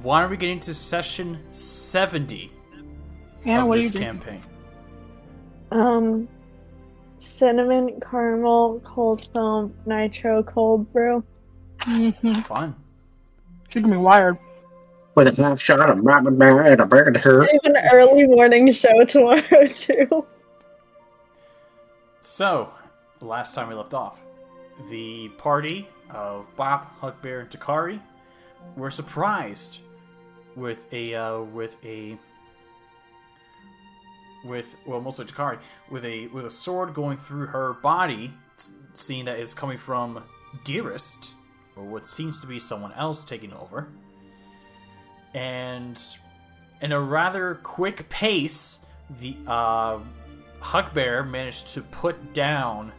why don't we get into session 70 Anna, of what are this you campaign? Cinnamon, caramel, cold foam, nitro, cold brew. Mm-hmm. Fun. She's gonna be wired. With a half shot of and a burger to her. I have an early morning show tomorrow, too. So, the last time we left off, the party of Bob, Hugbear, and Takari were surprised with mostly Takari, with a sword going through her body, seeing that it's coming from Dearest, or what seems to be someone else taking over. And in a rather quick pace, the Hugbear managed to put down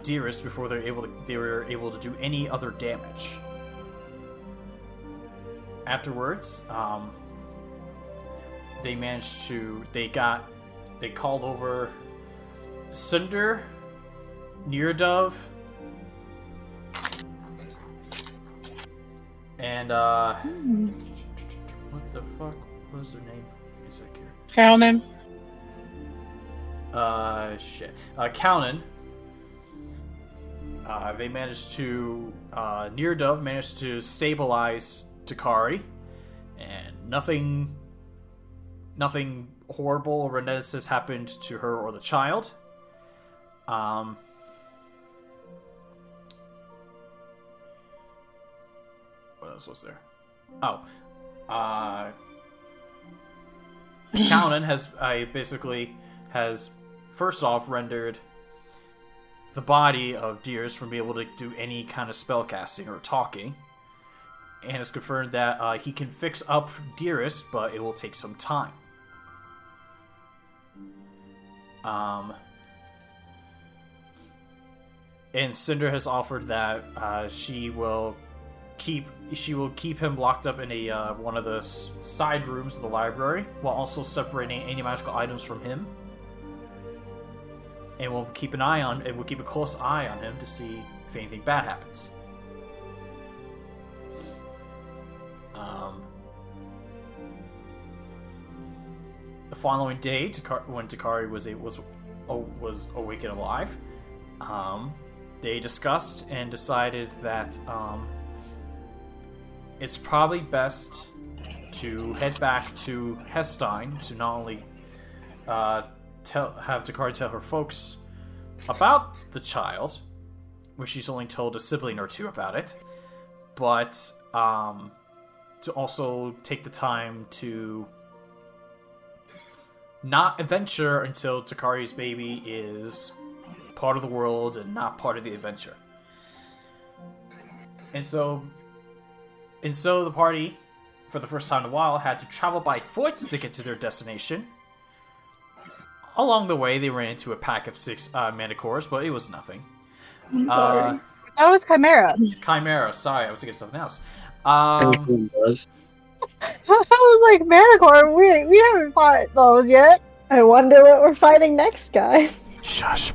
Dearest before they were able to do any other damage. Afterwards, they called over Cinder, Neardove, and what the fuck was their name? Is that here? Calnan. Calnan. They managed to Neardove managed to stabilize Takari, and nothing horrible or horrendous happened to her or the child. What else was there? Callan has first off rendered the body of Dearest from being able to do any kind of spell casting or talking, and has confirmed that he can fix up Dearest, but it will take some time. And Cinder has offered that she will keep him locked up in a one of the side rooms of the library, while also separating any magical items from him. And we'll keep a close eye on him to see if anything bad happens. The following day, when Takari was awake and alive, they discussed and decided that it's probably best to head back to Hestein to not only have Takari tell her folks about the child, which she's only told a sibling or two about it, but to also take the time to not adventure until Takari's baby is part of the world and not part of the adventure. And so the party, for the first time in a while, had to travel by foot to get to their destination. Along the way, they ran into a pack of 6 manticores, but it was nothing. That was Chimera. Chimera, sorry, I was thinking of something else. I was like, Manticore, we haven't fought those yet. I wonder what we're fighting next, guys. Shush.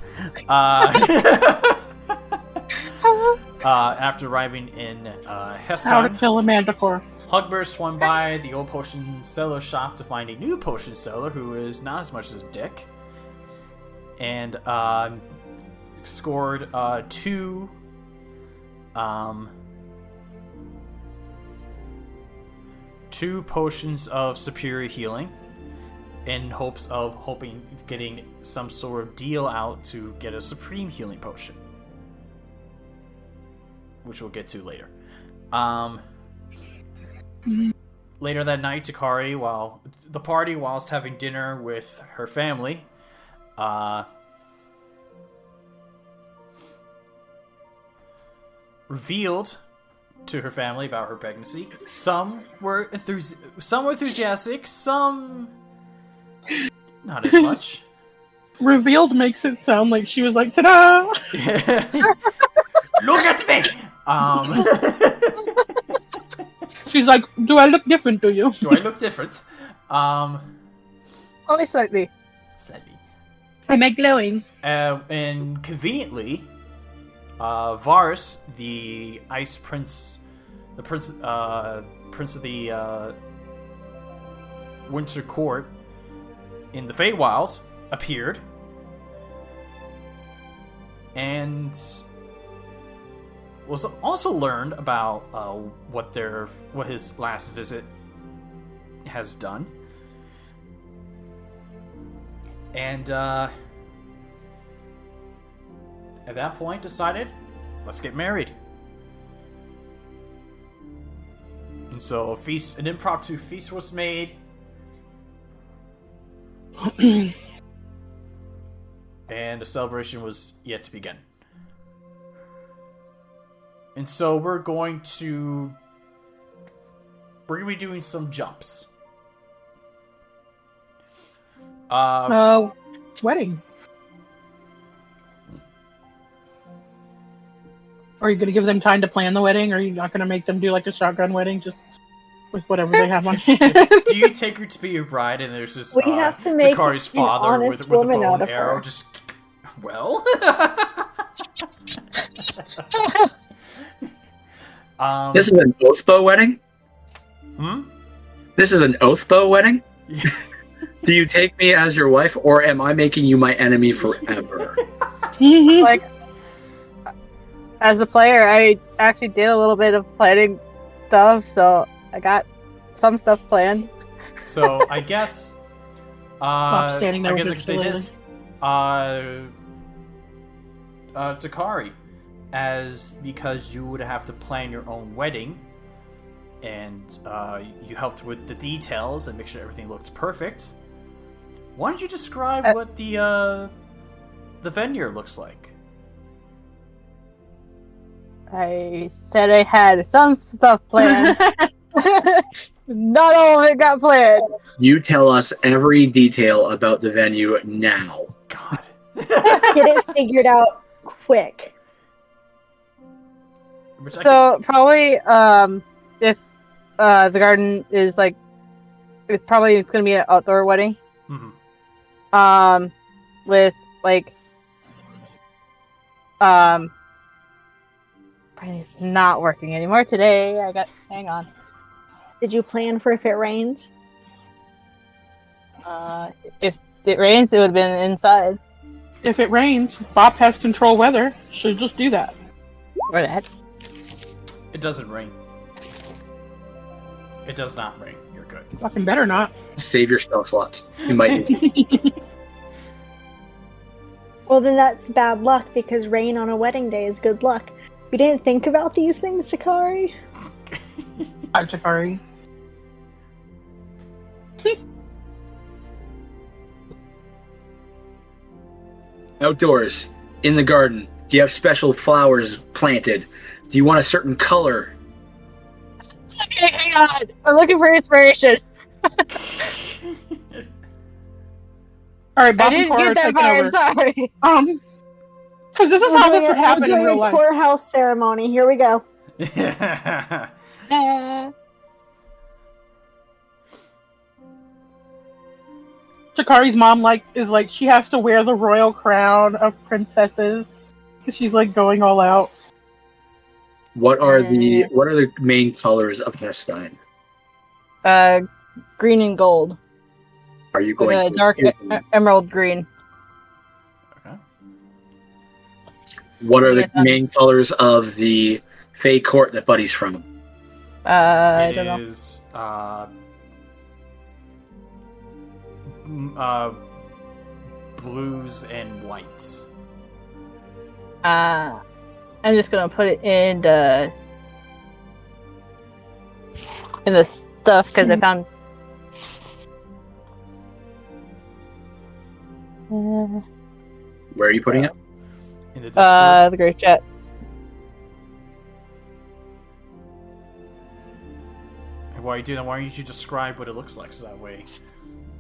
After arriving in How to Hestein, kill a Manticore. Hugbear swung by the old potion seller shop to find a new potion seller who is not as much as a dick, and scored 2 potions of superior healing in hopes of getting some sort of deal out to get a supreme healing potion, which we'll get to later. Later that night, Takari, whilst having dinner with her family, revealed to her family about her pregnancy. Some were enthusiastic, some not as much. Revealed makes it sound like she was like, ta-da! Look at me! She's like, do I look different to you? Do I look different? Only slightly. Slightly. Am I glowing? And conveniently, Varus, the Ice Prince, prince of the Winter Court in the Feywild appeared, and was also learned about what his last visit has done, and at that point decided, let's get married. And so an impromptu feast was made. And the celebration was yet to begin. And so we're going to be doing some jumps. Wedding. Are you going to give them time to plan the wedding, or are you not going to make them do like a shotgun wedding, just with whatever they have on hand? Do you take her to be your bride, and there's just We have to make Takari's an father honest with a woman bow out and of arrow? her. Just well. This is an Oathbow wedding? Hmm? This is an Oathbow wedding? Do you take me as your wife, or am I making you my enemy forever? Like, as a player, I actually did a little bit of planning stuff, so I got some stuff planned. So I guess Stop standing there I guess I with could say your this. Takari, because you would have to plan your own wedding, and you helped with the details and make sure everything looks perfect. Why don't you describe what the venue looks like? I said I had some stuff planned. Not all of it got planned. You tell us every detail about the venue now. God. Get it figured out quick. So probably, if the garden is like, it's going to be an outdoor wedding. Mm-hmm. With like, Brian's not working anymore today. Hang on. Did you plan for if it rains? If it rains, it would have been inside. If it rains, Bob has control weather. Should just do that. Or that. It doesn't rain. It does not rain. You're good. Fucking better not. Save your spell slots. You might need Well, then that's bad luck because rain on a wedding day is good luck. You didn't think about these things, Takari? I'm Takari. Outdoors, in the garden, do you have special flowers planted? Do you want a certain color? Okay, hang on. I'm looking for inspiration. All right, Bob I and didn't Corra get are that taking far. over. I'm sorry. Because this is how this would happen in real life. Courthouse ceremony. Here we go. Takari's mom is like she has to wear the royal crown of princesses because she's like going all out. What are the main colors of Hestine? Green and gold. Are you With going a to dark emerald green. Okay. What are the main colors of the Fey court that Buddy's from? I don't know. It is blues and whites. I'm just gonna put it in the stuff because I found. Where are you putting it? In the Discord. The group chat. And while you do that, why don't you describe what it looks like so that way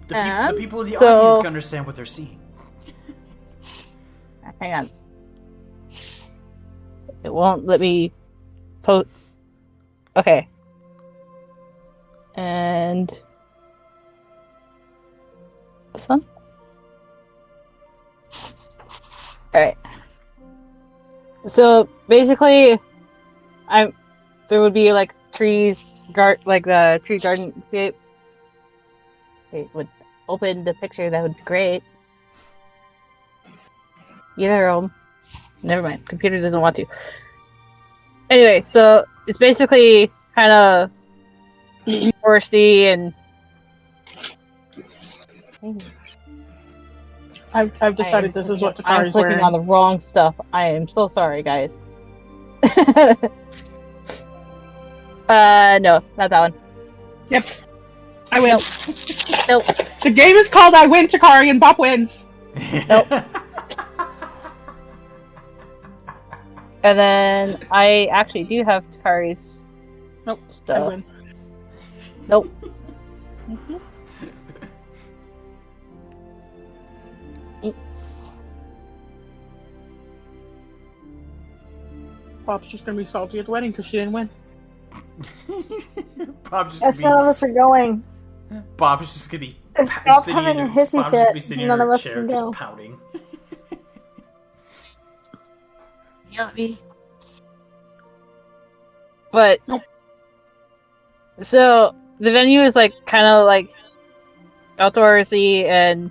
the people in the so- audience can understand what they're seeing. Hang on. It won't let me post. Okay. And this one. Alright. So basically there would be like trees like the tree garden escape. It would open the picture. That would be great. Either of them. Never mind. Computer doesn't want to. Anyway, so it's basically kind of foresty and. I've decided this is what I'm Takari's clicking wearing. on the wrong stuff. I am so sorry, guys. No, not that one. Yep. I win. Nope. The game is called I Win, Takari, and Bop wins. Nope. And then I actually do have Takari's Nope. I stuff. win. Nope. Bop's just gonna be salty at the wedding because she didn't win. Bob's just That's gonna none of us are going. be, Bob's just gonna be If pa- Bob's sitting having in a her, hissy Bob's just gonna be fit, sitting in none her of us chair can just go. pouting. But Nope. so the venue is like kind of like outdoorsy and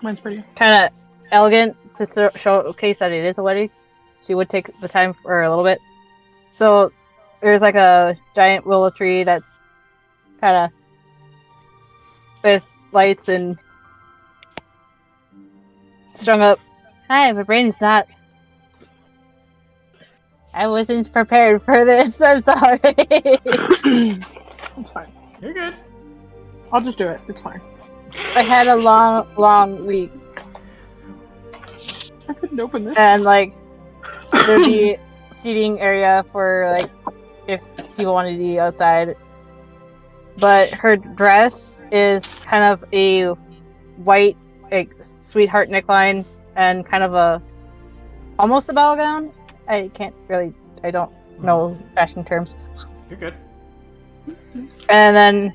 Mine's pretty. kind of elegant to showcase that it is a wedding. She would take the time for a little bit. So there's like a giant willow tree that's kind of with lights and strung up. Hi, my brain is not. I wasn't prepared for this. I'm sorry. It's fine. You're good. I'll just do it. It's fine. I had a long week, I couldn't open this. and like there'd be seating area for like if people wanted to eat outside. But her dress is kind of a white, like sweetheart neckline and kind of a almost a ball gown. I can't really. I don't know fashion terms. You're good. And then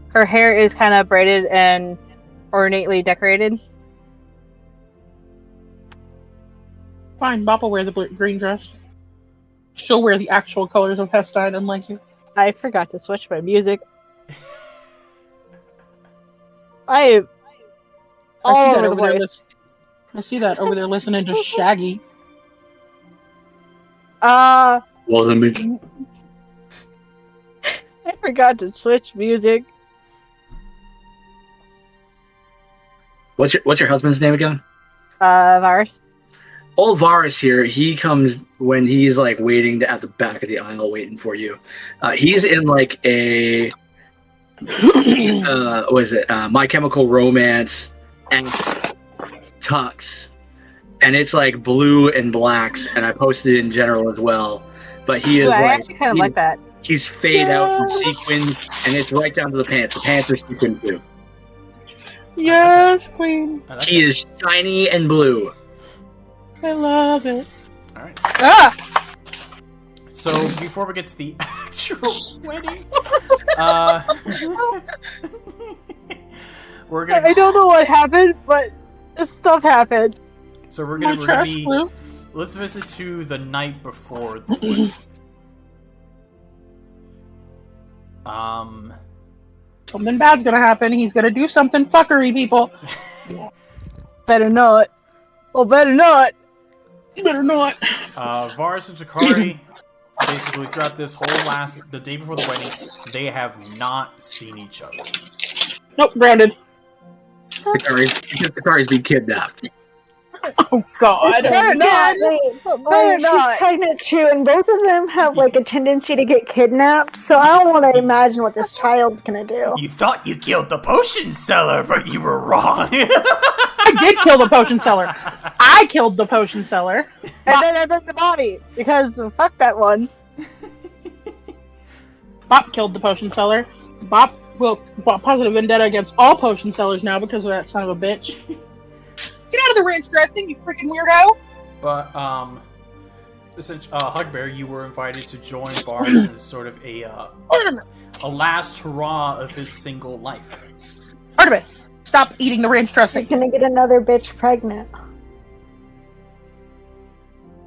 her hair is kind of braided and ornately decorated. Fine, Bop will wear the green dress. She'll wear the actual colors of Hestine, unlike you. I forgot to switch my music. I all over the place. I see that over there listening to Shaggy. Well, then we... I forgot to switch music. What's your husband's name again? Virus. Old Varus here, he comes when he's like waiting at the back of the aisle waiting for you. He's in like a what is it? My Chemical Romance and tux, and it's like blue and blacks, and I posted it in general as well. But he is Ooh, I like actually kind of like that. he's fade out from sequins, and it's right down to the pants. The pants are sequin too. Yes, Queen. I like He that. is shiny and blue. I love it. All right. Ah! So before we get to the actual wedding, we're gonna. I don't know what happened, but stuff happened. So we're My gonna trash be. flew. Let's visit to the night before the wedding. Something bad's gonna happen. He's gonna do something fuckery, people. Better not. Oh, better not. Better not. Varus and Takari, basically throughout this whole the day before the wedding, they have not seen each other. Nope, grounded. Takari's being kidnapped. Oh God. Better not. Wait, but Better she's not. pregnant too, and both of them have like a tendency to get kidnapped. So I don't want to imagine what this child's gonna do. You thought you killed the potion seller, but you were wrong. I did kill the potion seller. I killed the potion seller. And then I broke the body because fuck that one. Bop killed the potion seller. Bop will positive vendetta against all potion sellers now because of that son of a bitch. Get out of the ranch dressing, you freaking weirdo! But Hugbear, you were invited to join Varus as sort of a last hurrah of his single life. Artemis, stop eating the ranch dressing. She's gonna get another bitch pregnant.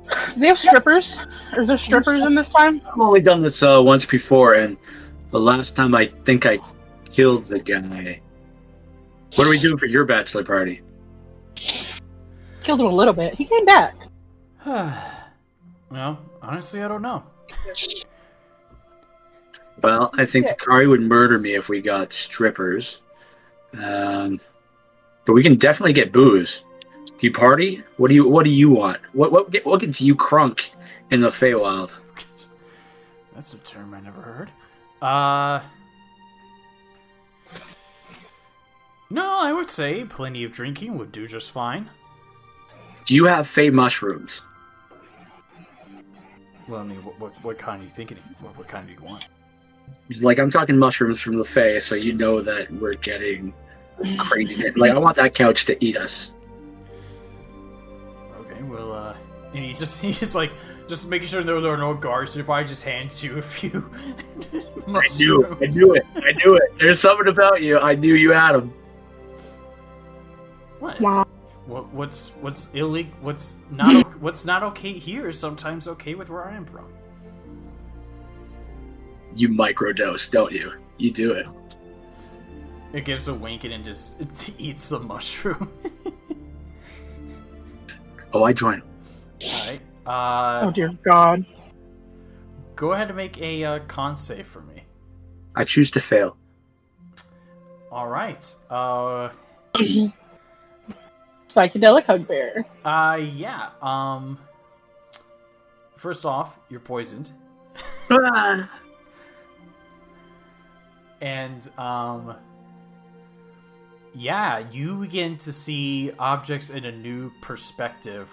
Do they have strippers? Is there strippers in this time? I've only done this once before, and The last time I think I killed the guy. What are we doing for your bachelor party? Killed him a little bit. He came back. Well, honestly, I don't know. Well, I think Takari would murder me if we got strippers. But we can definitely get booze. Do you party? What do you want? What gets you crunk in the Feywild? That's a term I never heard. No, I would say plenty of drinking would do just fine. Do you have Fey mushrooms? Well, I mean, what kind are you thinking? What kind do you want? Like, I'm talking mushrooms from the Fey, so you know that we're getting crazy. Like, I want that couch to eat us. Okay, well, and he's just like, just making sure there are no guards, so he probably just hands you a few mushrooms. I knew it. There's something about you. I knew you had them. What? Wow. What's illegal? What's not okay here is sometimes okay with where I am from. You microdose, don't you? You do it. It gives a wink and then just eats the mushroom. Oh, I join. Alright. Oh dear God. Go ahead and make a con save for me. I choose to fail. Alright. Psychedelic Hugbear. Yeah. First off, you're poisoned. And, yeah, you begin to see objects in a new perspective.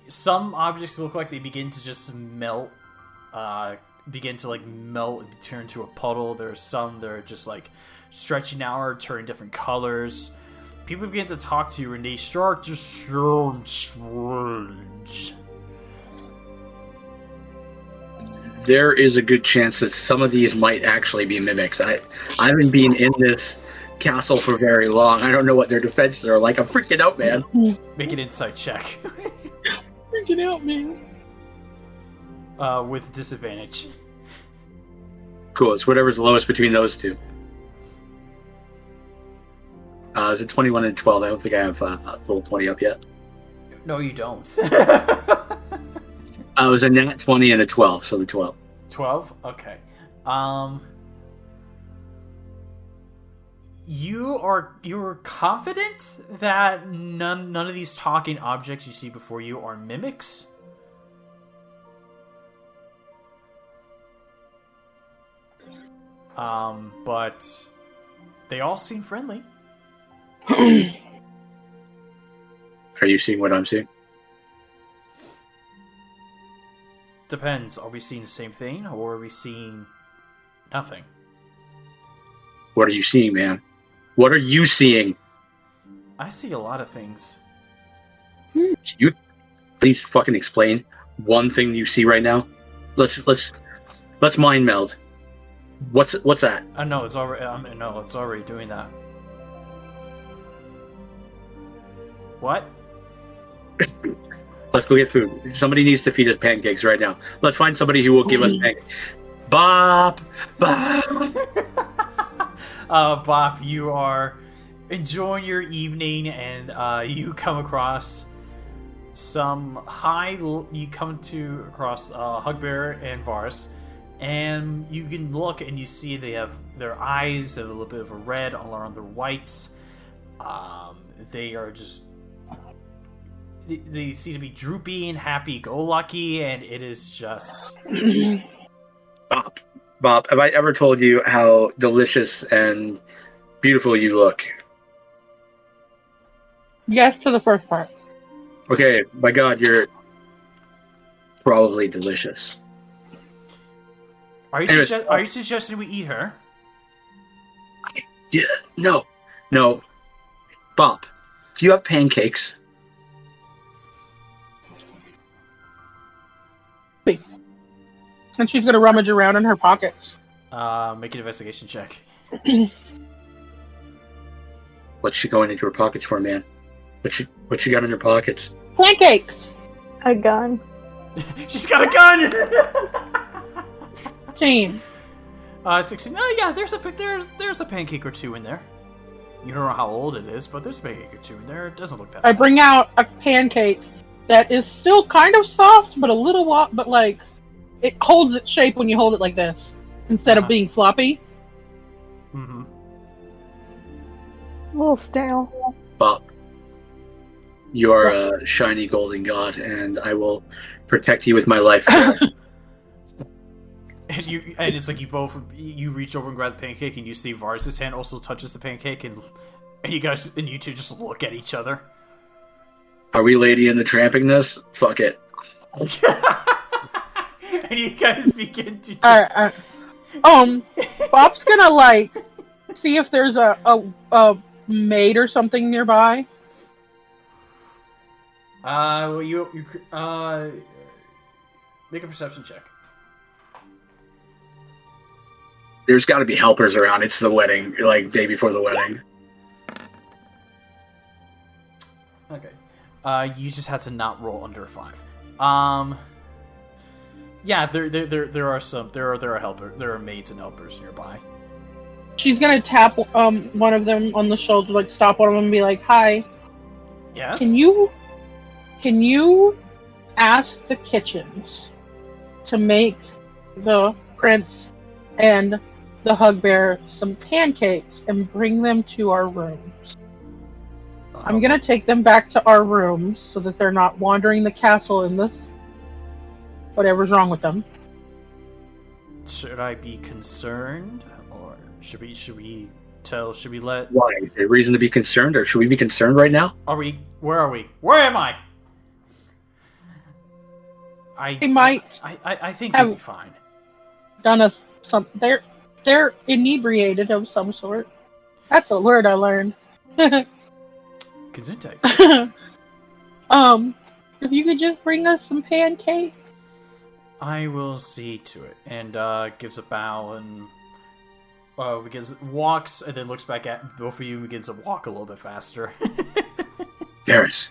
Some objects look like they begin to just melt, begin to, like, melt and turn to a puddle. There are some that are just, like, stretching out or turning different colors. People begin to talk to you and they start to sound strange. There is a good chance that some of these might actually be mimics. I haven't been in this castle for very long. I don't know what their defenses are like. I'm freaking out, man. Make an insight check. Freaking out, man. With disadvantage. Cool. It's whatever's lowest between those two. Is it 21 and 12? I don't think I have full 20 up yet. No, you don't. It was a nat 20 and a 12, so the 12. 12? Okay. You're confident that none of these talking objects you see before you are mimics? But they all seem friendly. Are you seeing what I'm seeing? Depends. Are we seeing the same thing, or are we seeing nothing? What are you seeing, man? What are you seeing? I see a lot of things. Can you please fucking explain one thing you see right now? Let's mind meld. What's that? No, it's already. No, it's already doing that. What? Let's go get food. Somebody needs to feed us pancakes right now. Let's find somebody who will give us pancakes. Bop! Bop! Bop, you are enjoying your evening, and you come across across Hugbear and Vars, and you can look and you see they have their eyes have a little bit of a red all around their whites. They are just. They seem to be droopy and happy-go-lucky, and it is just... Bop, have I ever told you how delicious and beautiful you look? Yes to the first part. Okay, my God, you're probably delicious. Are you suggesting we eat her? Yeah, no. Bop, do you have pancakes? And she's gonna rummage around in her pockets. Make an investigation check. What's she going into her pockets for, man? What she got in her pockets? Pancakes! A gun. She's got a gun! 16. 16. Oh yeah, there's a pancake or two in there. You don't know how old it is, but there's a pancake or two in there. It doesn't look that I bad. bring out a pancake that is still kind of soft, but a little but like it holds its shape when you hold it like this instead of being floppy. Mm-hmm. A little stale. Bob, you are a shiny golden god, and I will protect you with my life. And it's like you reach over and grab the pancake, and you see Vars's hand also touches the pancake, and you two just look at each other. Are we Lady in the Tramping this? Fuck it. And you guys begin to just... Bob's gonna like see if there's a maid or something nearby. Well, you make a perception check. There's got to be helpers around. It's the wedding, like day before the wedding. Okay. You just had to not roll under a 5. Yeah, there are maids and helpers nearby. She's gonna tap one of them on the shoulder, like stop one of them and be like, "Hi, Yes. can you ask the kitchens to make the prince and the Hugbear some pancakes and bring them to our rooms? I'm gonna take them back to our rooms so that they're not wandering the castle in this whatever's wrong with them." Should I be concerned, or should we let? Why? Is there a reason to be concerned, or should we be concerned right now? Where are we? Where am I? They might I think have- we'll be fine. Done they're inebriated of some sort. That's a word I learned. Gesundheit. If you could just bring us some pancakes. I will see to it. And gives a bow and walks and then looks back at both of you and begins to walk a little bit faster. Dearest,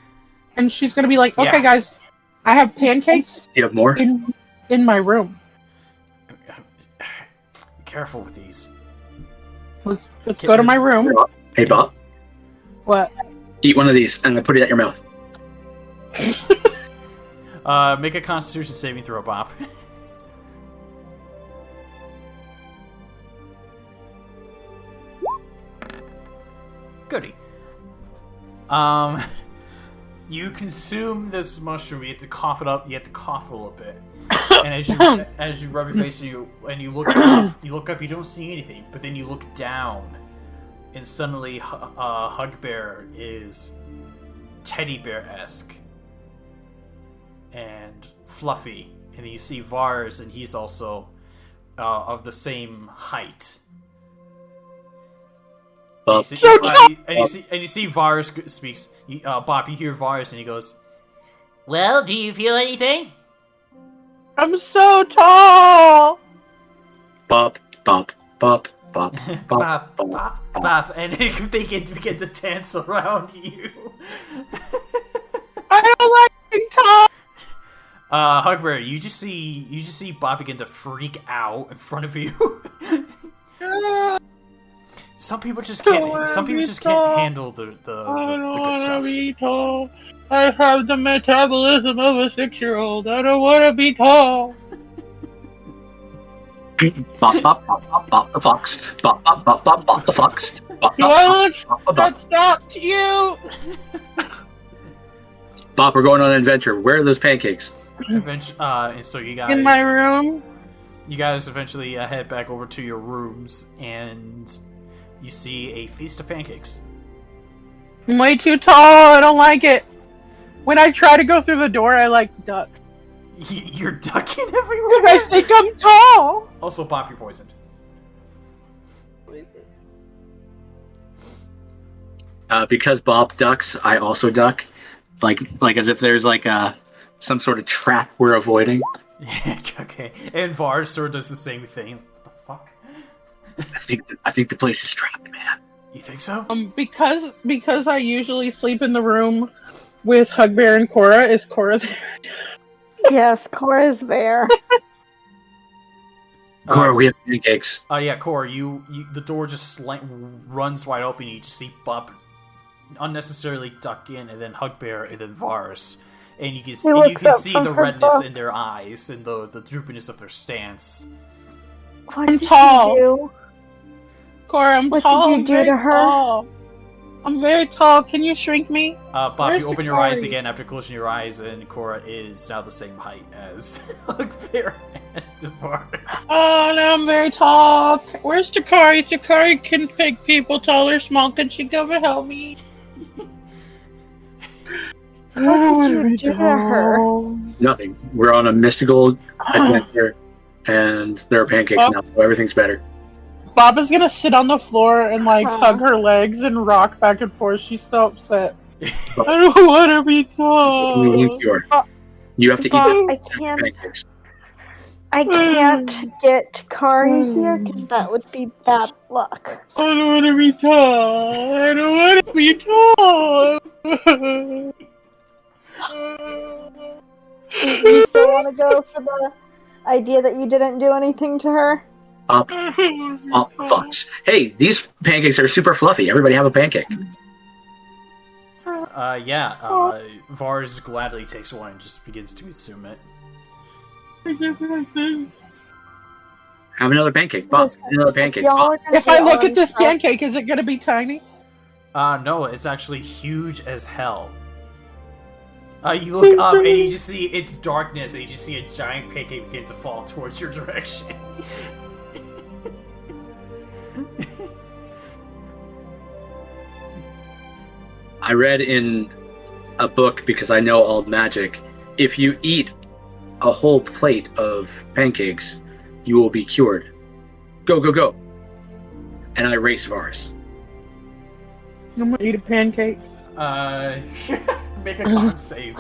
And she's gonna be like, "Okay, Yeah. guys, I have pancakes do you have more? in my room. Be careful with these. Let's go to my room." Hey, Bob, What? eat one of these, and I put it at your mouth. Make a Constitution saving throw, Bob. Goody. You consume this mushroom. You have to cough it up. You have to cough a little bit. And as you rub your face and you look up, you don't see anything. But then you look down, and suddenly, Hugbear is teddy bear-esque and fluffy, and then you see Vars, and he's also of the same height. Bob, And you see Vars speaks. Bob, you hear Vars, and he goes, "Well, do you feel anything?" I'm so tall. Bob, Bob, Bob, Bob, Bop, bop, bop, and they begin to dance around you. I don't like being tall. Hugbear, you just see Bob begin to freak out in front of you. Some people just can't. Some people just can't handle the I good don't want to stuff. be tall. I have the metabolism of a 6-year-old. I don't want to be tall. Bob, Bob, Bob, Bob, Bob the fox. Bob, Bob, Bob, Bob, Bob the fox. Bob, Do Bob, I Bob, look Bob, Bob, Bob. that's not you? Bob, we're going on an adventure. Where are those pancakes? And so you guys In my room? You guys eventually head back over to your rooms, and you see a feast of pancakes. I'm way too tall. I don't like it. When I try to go through the door, I like duck. You're ducking Because everywhere. I think I'm tall. Also, Bob, you're poisoned. Because Bob ducks, I also duck. Like as if there's like some sort of trap we're avoiding. Yeah, okay. And Vars sort of does the same thing. What the fuck? I think the place is trapped, man. You think so? Because I usually sleep in the room with Hugbear and Corra. Is Corra there? Yes, Cora's there. Corra, we have pancakes. Yeah, Corra, you the door just runs wide open. You just see Bob unnecessarily duck in, and then Hugbear, and then Varus, and you can see the redness in their eyes and the droopiness of their stance. What I'm did tall. you do? Cora, I'm What tall. did you do to her? Tall. I'm very tall. Can you shrink me? Bob, Where's you open your eyes Takari? again after closing your eyes, and Corra is now the same height as Hugbear and Varus. Oh, no, I'm very tall. Where's Takari? Takari can pick people tall or small. Can she come and help me? What did you do to her? Nothing. We're on a mystical adventure, and there are pancakes now, so everything's better. Bob is gonna sit on the floor and hug her legs and rock back and forth. She's so upset. I don't want to be tall. You have to eat Bob, the I pancakes. can't get Takari here because that would be bad luck. I don't want to be tall. I don't want to be tall. You still want to go for the idea that you didn't do anything to her? Fucks. Hey, these pancakes are super fluffy. Everybody have a pancake. Varus gladly takes one and just begins to consume it. Have another pancake. Bob, Listen, another pancake. If I look at this pancake, is it gonna be tiny? No, it's actually huge as hell. You look up and you just see its darkness, and you just see a giant pancake begin to fall towards your direction. I read in a book, because I know all magic, if you eat a whole plate of pancakes, you will be cured. Go, go, go. And I race Varus. I'm gonna eat a pancake. Make a con save.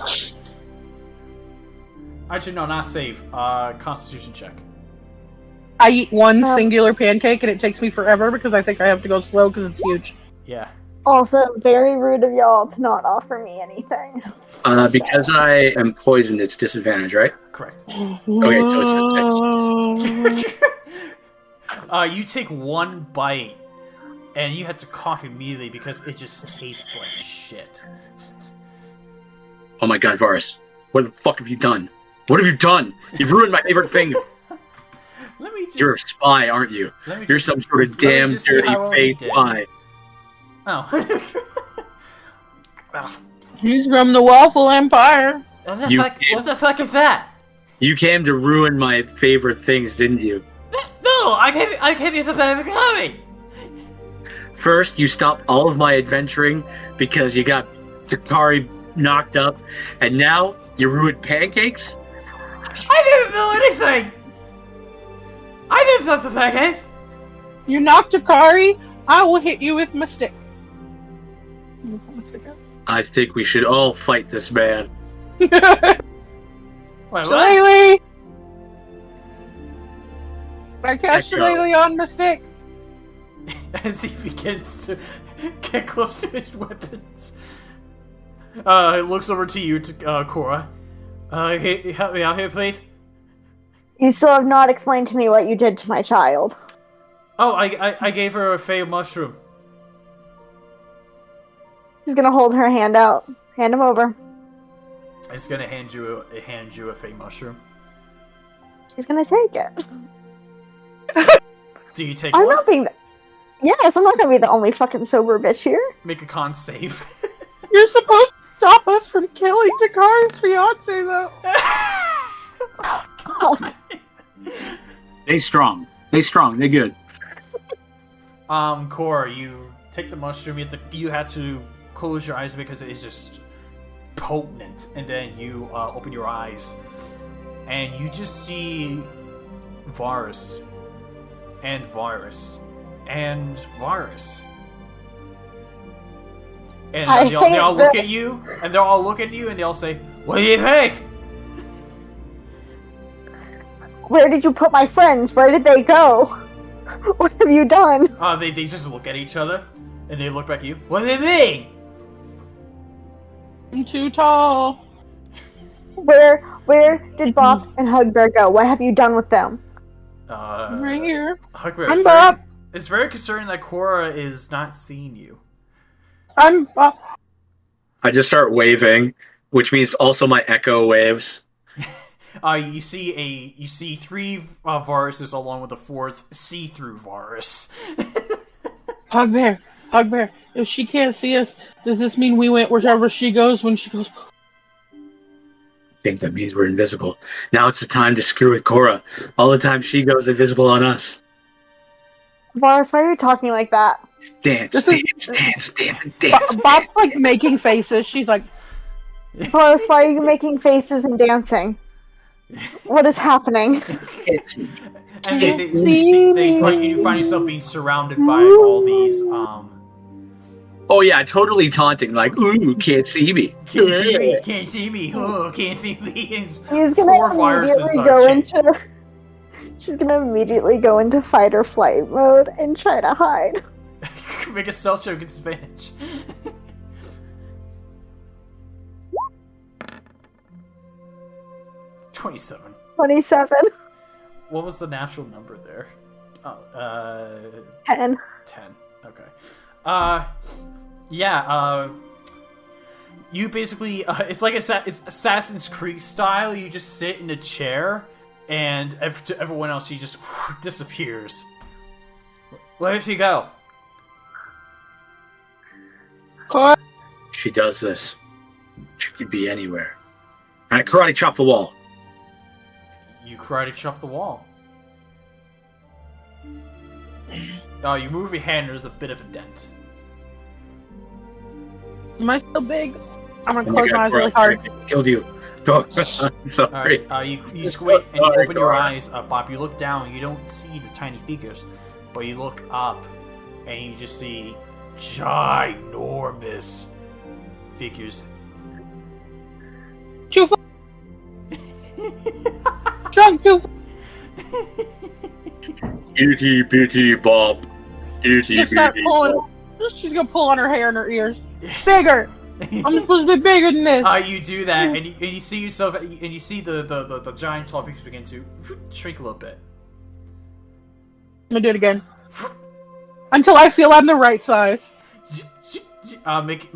Actually, no, not save. Constitution check. I eat one singular pancake and it takes me forever because I think I have to go slow because it's huge. Yeah. Also, very rude of y'all to not offer me anything. Because I am poisoned, it's disadvantage, right? Correct. Okay, so it's a 6. You take one bite, and you had to cough immediately because it just tastes like shit. Oh my god, Varus. What the fuck have you done? What have you done? You've ruined my favorite thing. Let me just... You're a spy, aren't you? You're some sort of damn dirty fake spy. Oh. He's from the Waffle Empire. What the fuck is that? You came to ruin my favorite things, didn't you? No, I came here for perfect coming. First, you stopped all of my adventuring because you got Takari knocked up, and now you ruined pancakes? I didn't do anything! I didn't fuck the pancake! You knocked Takari, I will hit you with my stick. I think we should all fight this man. Wait, what? Shillelagh! I cast Shillelagh on my stick. As he begins to get close to his weapons. He looks over to you, Corra. Help me out here, please. You still have not explained to me what you did to my child. Oh, I gave her a fey mushroom. He's gonna hold her hand out. Hand him over. He's gonna hand you a fey mushroom. She's gonna take it. Do you take I'm one? not being... Yes, I'm not gonna be the only fucking sober bitch here. Make a con save. You're supposed to stop us from killing Takari's fiance, though. They strong. They strong. They good. Corra, you take the mushroom. You had to close your eyes because it is just potent, and then you open your eyes, and you just see Varus and Varus and Varus. And they all look at you, and they'll all look at you, and they'll say, "What do you think?" Where did you put my friends? Where did they go? What have you done? They just look at each other, and they look back at you. What do they mean? I'm too tall. Where Where did Bop and Hugbear go? What have you done with them? Right here. Hugbear, I'm Bob. it's very concerning that Corra is not seeing you. I'm Bob. I just start waving, which means also my echo waves. You see 3 viruses along with a 4th see-through virus. Hugbear. If she can't see us, does this mean we went wherever she goes when she goes? I think that means we're invisible. Now it's the time to screw with Corra. All the time she goes invisible on us. Varus, why are you talking like that? Dance. Bob's like making faces. She's like, Varus, why are you making faces and dancing? What is happening? And you find yourself being surrounded by all these Oh yeah, totally taunting, like, ooh, can't see me. can't see me. Oh, can't see me. She's gonna immediately go into fight or flight mode and try to hide. Make a stealth check against advantage. $27. 27. What was the natural number there? 10. 10. Okay. You basically, it's like it's Assassin's Creed style. You just sit in a chair, and to everyone else, he just disappears. Where did he go? She does this. She could be anywhere. And I karate chop the wall. You karate chop the wall. You move your hand, there's a bit of a dent. am I still big? I'm gonna close my eyes really hard. Killed you. Go. Sorry. You squint and you open your eyes, Bob. You look down, you don't see the tiny figures, but you look up and you just see ginormous figures. Drunk too. Itty bitty Bob. Itty bitty Bob. She's gonna pull on her hair and her ears. Bigger. I'm supposed to be bigger than this. You do that, and you see yourself, and you see the giant tall figures begin to shrink a little bit. I'm gonna do it again until I feel I'm the right size. Make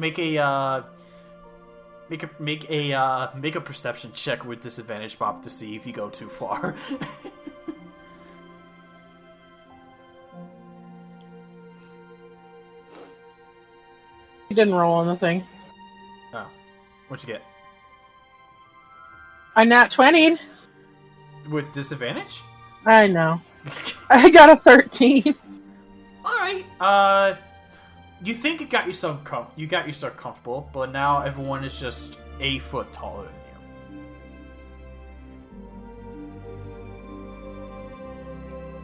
a perception check with disadvantage, Bob, to see if you go too far. He didn't roll on the thing. Oh, what'd you get? I nat 20. With disadvantage? I know. I got a 13. All right. You think you got yourself comfortable, but now everyone is just a foot taller than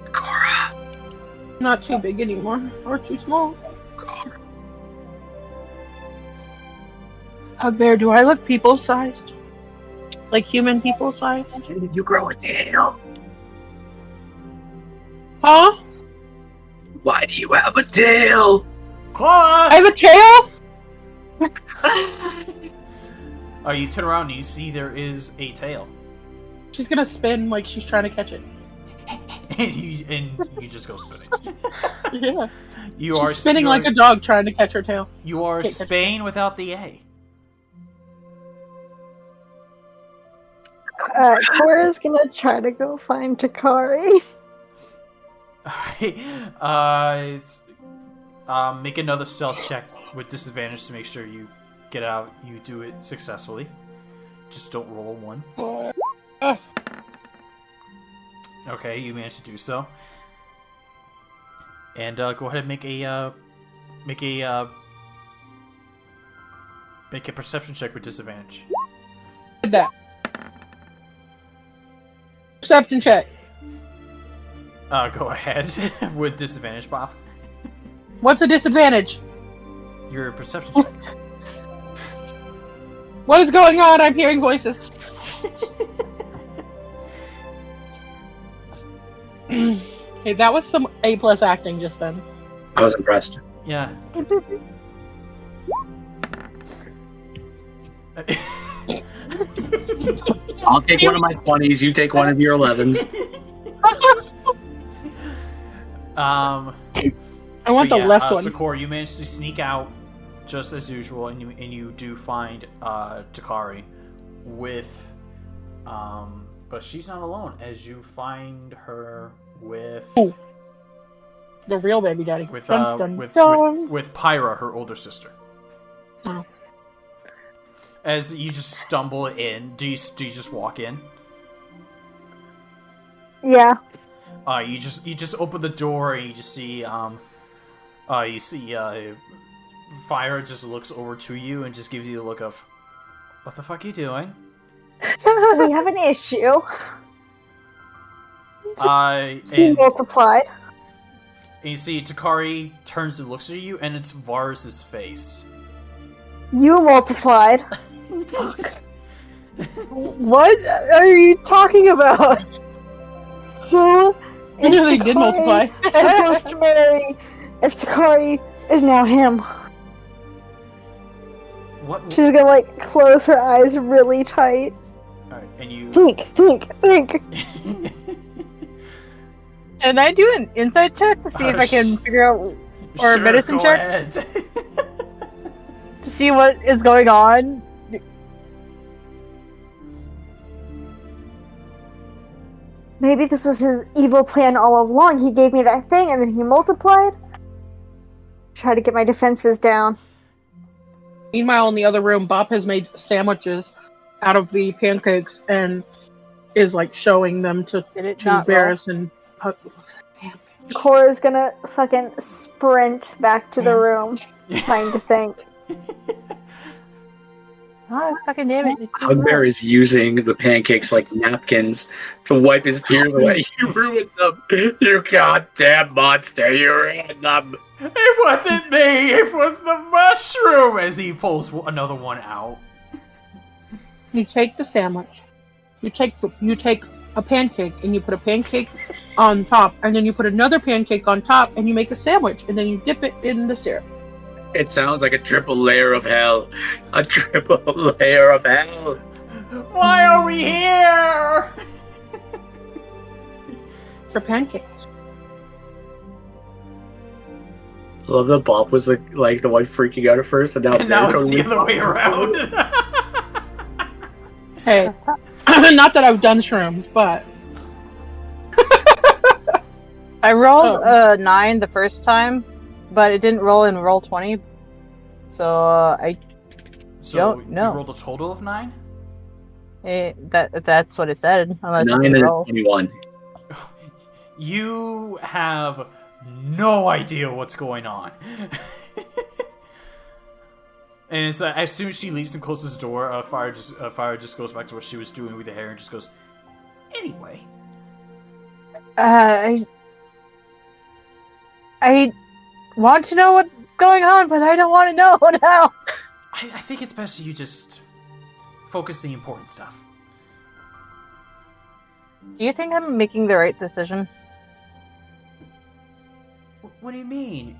you. Corra. Not too big anymore, or too small. Corra. Hugbear, do I look people-sized? Like human people-sized? When did you grow a tail? Huh? Why do you have a tail? Corra! I have a tail? You turn around and you see there is a tail. She's gonna spin like she's trying to catch it. and you just go spinning. Yeah. You are spinning like a dog trying to catch her tail. You are Spain without the A. Cora's gonna try to go find Takari. Make another stealth check with disadvantage to make sure you get out. You do it successfully. Just don't roll a 1. Okay, you managed to do so. And go ahead and make a perception check with disadvantage. Did that. Perception check. Go ahead with disadvantage, Bob. What's a disadvantage? Your perception check. What is going on? I'm hearing voices. Hey, that was some A+ acting just then. I was impressed. Yeah. I'll take one of my 20s. You take one of your 11s. I want the left one. So Corra, you managed to sneak out just as usual, and you do find Takari with, but she's not alone. As you find her with the real baby daddy, with dun, with dun. with Pyra, her older sister. Oh. As you just stumble in, do you just walk in? Yeah. You just open the door and you just see Fire just looks over to you and just gives you the look of, what the fuck are you doing? We have an issue. He multiplied. And you see Takari turns and looks at you, and it's Varus' face. You multiplied. Fuck. What are you talking about? Who is They did multiply. supposed to marry if Takari is now him? What? She's gonna like close her eyes really tight. Alright, and you... Think. Can I do an insight check to see if I can figure out, or a Sure, medicine go check ahead. to see what is going on? Maybe this was his evil plan all along. He gave me that thing and then he multiplied. Try to get my defenses down. Meanwhile, in the other room, Bob has made sandwiches out of the pancakes and is like showing them to Dearest and Corra's gonna fucking sprint back to the room, trying to think. Oh, fucking damn it. Hugbear is using the pancakes like napkins to wipe his tears away. You ruined them. You goddamn monster. You ruined them. It wasn't me, it was the mushroom! As he pulls another one out. You take the sandwich. You take a pancake and you put a pancake on top, and then you put another pancake on top, and you make a sandwich, and then you dip it in the syrup. It sounds like a triple layer of hell. A triple layer of hell. Why are we here? For pancakes. I love that Bob was like the one freaking out at first, and now, Now it's the other way around. Hey, not that I've done shrooms, but I rolled a 9 the first time, but it didn't roll in roll 20. So I don't know. You rolled a total of 9? That's what it said. Unless 9 it didn't and roll. 21. You have no idea what's going on. And it's as soon as she leaves and closes the door, Fire just goes back to what she was doing with the hair and just goes, anyway. I want to know what's going on, but I don't want to know now. I think it's best you just focus the important stuff. Do you think I'm making the right decision? What do you mean?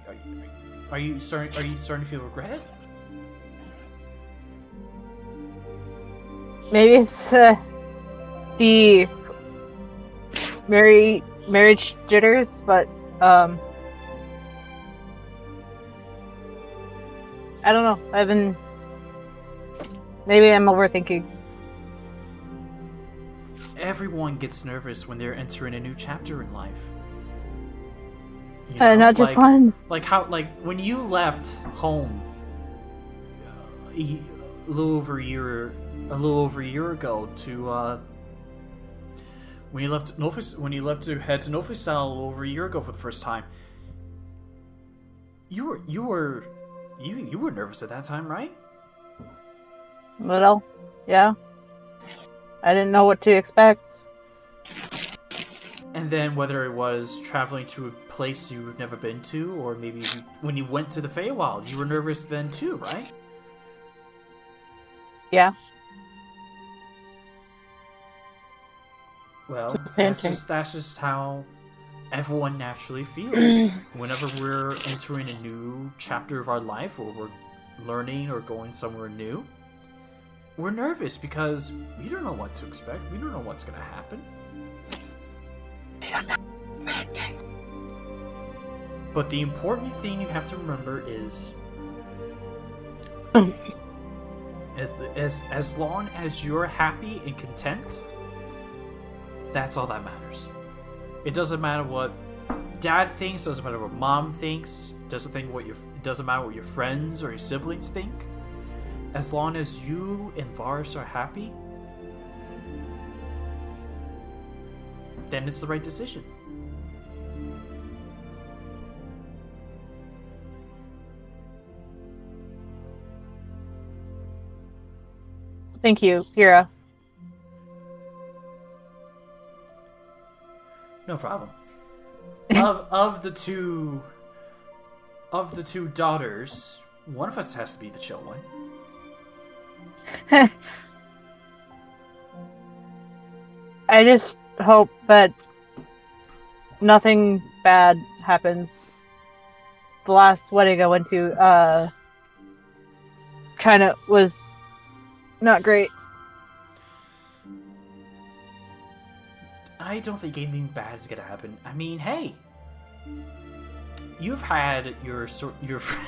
Are you starting to feel regret? Maybe it's the marriage jitters, but I don't know. Maybe I'm overthinking. Everyone gets nervous when they're entering a new chapter in life. Not just one. Like when you left home a little over a year ago to when you left to head to Nofisal a little over a year ago for the first time. You were nervous at that time, right? Little, yeah. I didn't know what to expect. And then whether it was traveling to a place you've never been to, or maybe when you went to the Feywild, you were nervous then too, right? Yeah. Well, that's just how everyone naturally feels. Whenever we're entering a new chapter of our life, or we're learning or going somewhere new, we're nervous because we don't know what to expect. We don't know what's gonna happen. But the important thing you have to remember is, as long as you're happy and content, that's all that matters. It doesn't matter what Dad thinks. Doesn't matter what Mom thinks. Doesn't matter what your friends or your siblings think. As long as you and Varus are happy, then it's the right decision. Thank you, Kira. No problem. of the two daughters, one of us has to be the chill one. I just hope that nothing bad happens. The last wedding I went to, China was not great. I don't think anything bad is gonna happen. I mean, hey, you've had your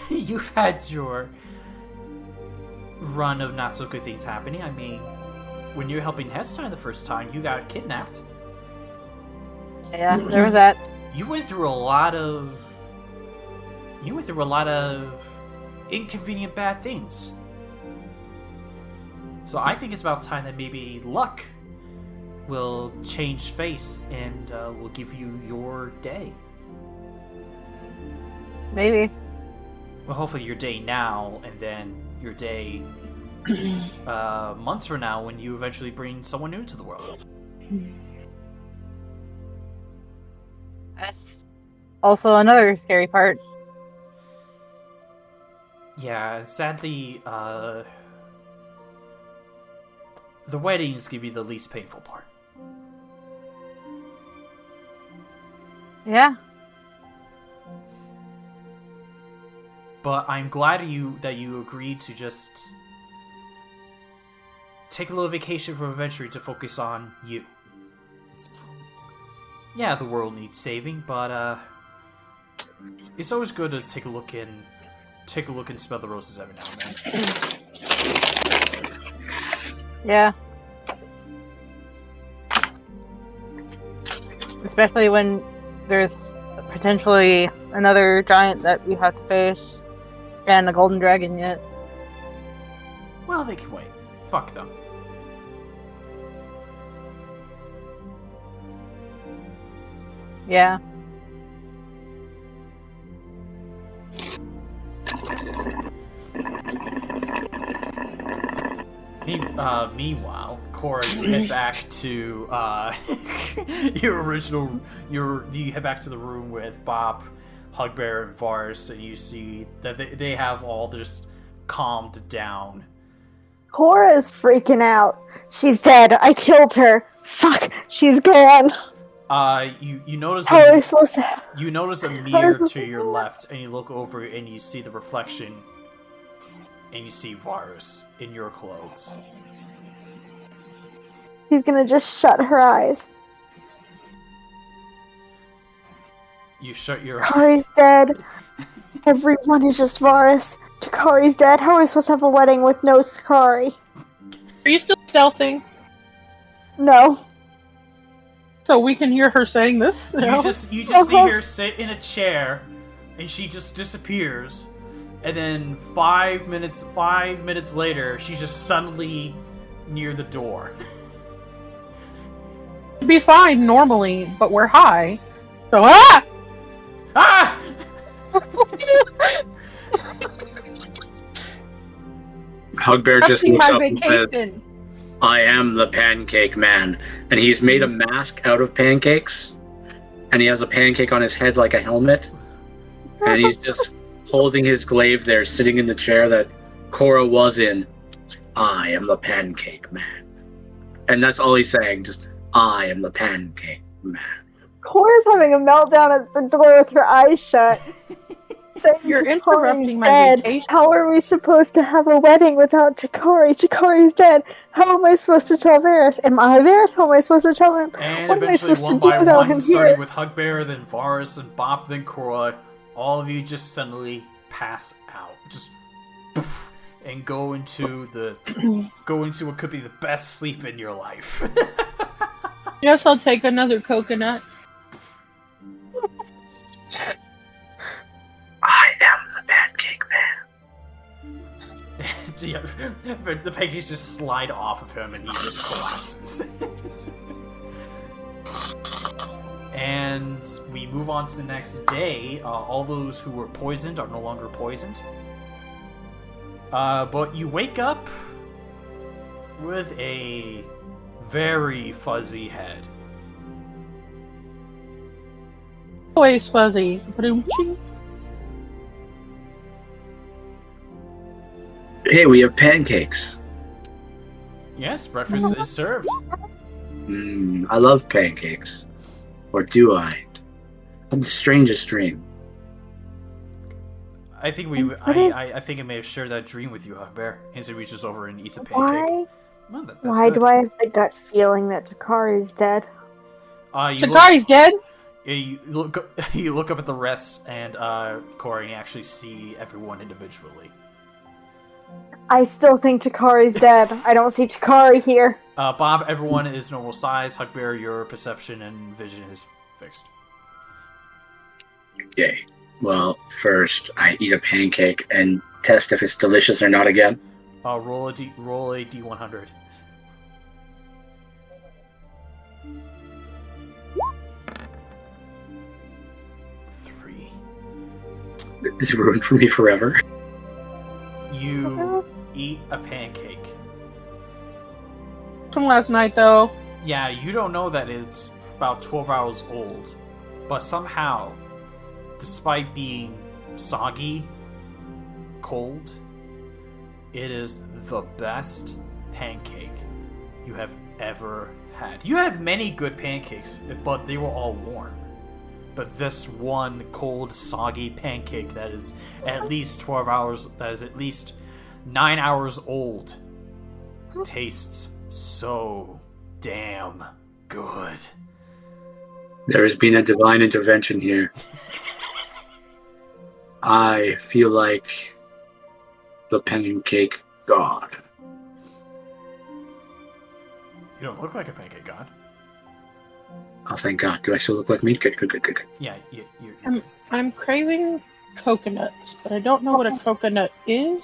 you've had your run of not so good things happening. I mean, when you were helping Hestine the first time, you got kidnapped. Yeah, there was that. You went through a lot of inconvenient bad things. So I think it's about time that maybe luck will change face and will give you your day. Maybe. Well, hopefully your day now, and then your day months from now when you eventually bring someone new to the world. That's also another scary part. Yeah, sadly, the wedding is gonna be the least painful part. Yeah. But I'm glad that you agreed to just take a little vacation from adventure to focus on you. Yeah, the world needs saving, but it's always good to take a look and smell the roses every now and then. Yeah. Especially when there's potentially another giant that we have to face, and a golden dragon yet. Well, they can wait. Fuck them. Yeah. Meanwhile, Corra, you head back to you head back to the room with Bob, Hugbear, and Varus, and you see that they have all just calmed down. Corra is freaking out. She's dead. I killed her. Fuck, she's gone. You notice How are we supposed to? you notice a mirror to your left, and you look over and you see the reflection, and you see Varus in your clothes. He's gonna just shut her eyes. You shut your eyes. Takari's dead. Everyone is just Varus. Takari's dead. How are we supposed to have a wedding with no Takari? Are you still stealthing? No. So we can hear her saying this? You just see her sit in a chair, and she just disappears. And then 5 minutes later, she's just suddenly near the door. It'd be fine normally, but we're high. So ah! Ah! Hugbear just That's looks my up and says, vacation. I am the pancake man. And he's made a mask out of pancakes. And he has a pancake on his head like a helmet. And he's just holding his glaive there, sitting in the chair that Corra was in. I am the pancake man. And that's all he's saying, just, I am the pancake man. Corra's having a meltdown at the door with her eyes shut. saying You're Takari's interrupting my dead. vacation. How are we supposed to have a wedding without Takari? Takari's dead. How am I supposed to tell Varys? Am I Varys? How am I supposed to tell him? And What am I eventually, supposed to one do by without one, him starting here? with Hugbear, then Varys, then Bob, then Corra, all of you just suddenly pass out. Just poof, and go into what could be the best sleep in your life. Yes, I'll take another coconut. I am the pancake man. Yeah, but the pancakes just slide off of him and he just collapses. And we move on to the next day. All those who were poisoned are no longer poisoned. But you wake up with a very fuzzy head. Always fuzzy. Ba-doom-ching. Hey, we have pancakes. Yes, breakfast is served. I love pancakes. Or do I? I'm the strangest dream. I think I think I may have shared that dream with you, Hugbear. He reaches over and eats a pancake. Well, that's Why good. do I have the gut feeling that Takari's dead? Takari's dead? You look up at the rest, and Corey, and you actually see everyone individually. I still think Takari's dead. I don't see Takari here. Bob, everyone is normal size. Hugbear, your perception and vision is fixed. Okay. Well, first I eat a pancake and test if it's delicious or not again. Roll a D100. Three. It's ruined for me forever. You eat a pancake. From last night, though. Yeah, you don't know that it's about 12 hours old, but somehow, despite being soggy, cold, it is the best pancake you have ever had. You have many good pancakes, but they were all warm. But this one cold, soggy pancake that is at least 12 hours, that is at least 9 hours old, tastes so damn good. There has been a divine intervention here. I feel like the pancake god. You don't look like a pancake god. Oh, thank God. Do I still look like me? Good. Yeah, you're I'm craving coconuts, but I don't know what a coconut is.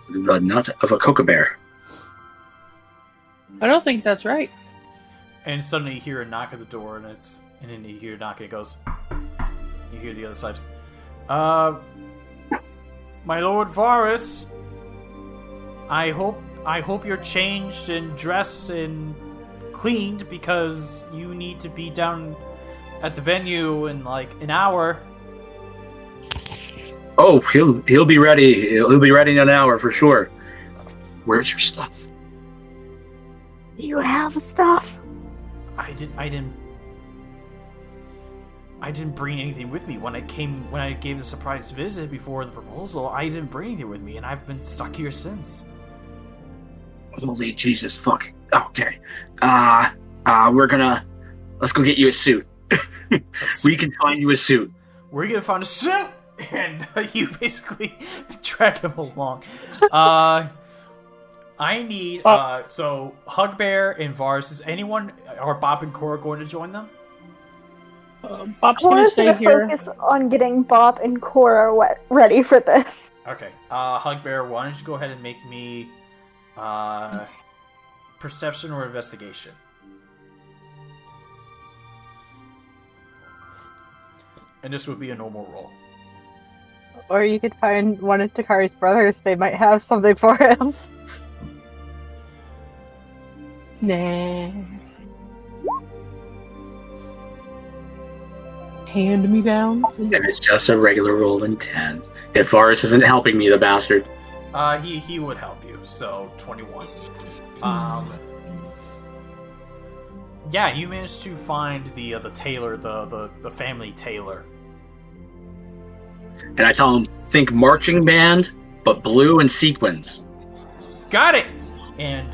The nut of a bear. I don't think that's right. And suddenly you hear a knock at the door, and then you hear a knock, and it goes. You hear the other side. My Lord Varys, I hope you're changed and dressed and cleaned because you need to be down at the venue in like an hour. Oh, he'll be ready. He'll be ready in an hour for sure. Where's your stuff? You have stuff? I didn't bring anything with me when I gave the surprise visit before the proposal. I didn't bring anything with me, and I've been stuck here since. Holy Jesus, fuck. Okay. Let's go get you a suit. We can find you a suit. We're gonna find a suit, and you basically drag him along. I need so Hugbear and Vars. Is anyone or Bob and Corra going to join them? Bob's gonna stay here. Focus on getting Bob and Corra ready for this. Okay. Hugbear, why don't you go ahead and make me perception or investigation? And this would be a normal roll. Or you could find one of Takari's brothers. They might have something for him. Nah. Hand me down. And it's just a regular roll in 10. If Varys isn't helping me, the bastard. He would help you, so 21. Yeah, you managed to find the tailor, the family tailor. And I tell him, think marching band, but blue and sequins. Got it. And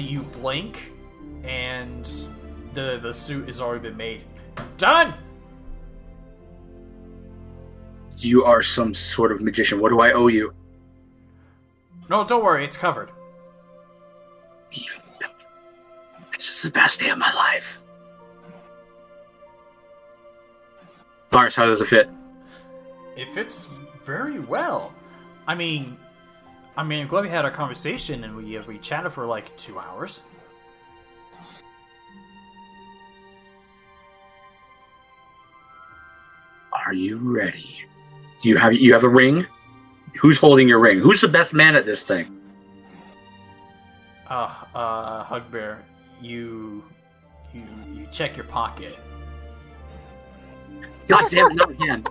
you blink, and the suit has already been made. Done. You are some sort of magician. What do I owe you? No, don't worry, it's covered. Even better. This is the best day of my life. Lars, how does it fit? It fits very well. I mean, I'm glad we had our conversation and we chatted for like 2 hours. Are you ready? Do you have a ring? Who's holding your ring? Who's the best man at this thing? Hugbear, you check your pocket. God damn it, not again.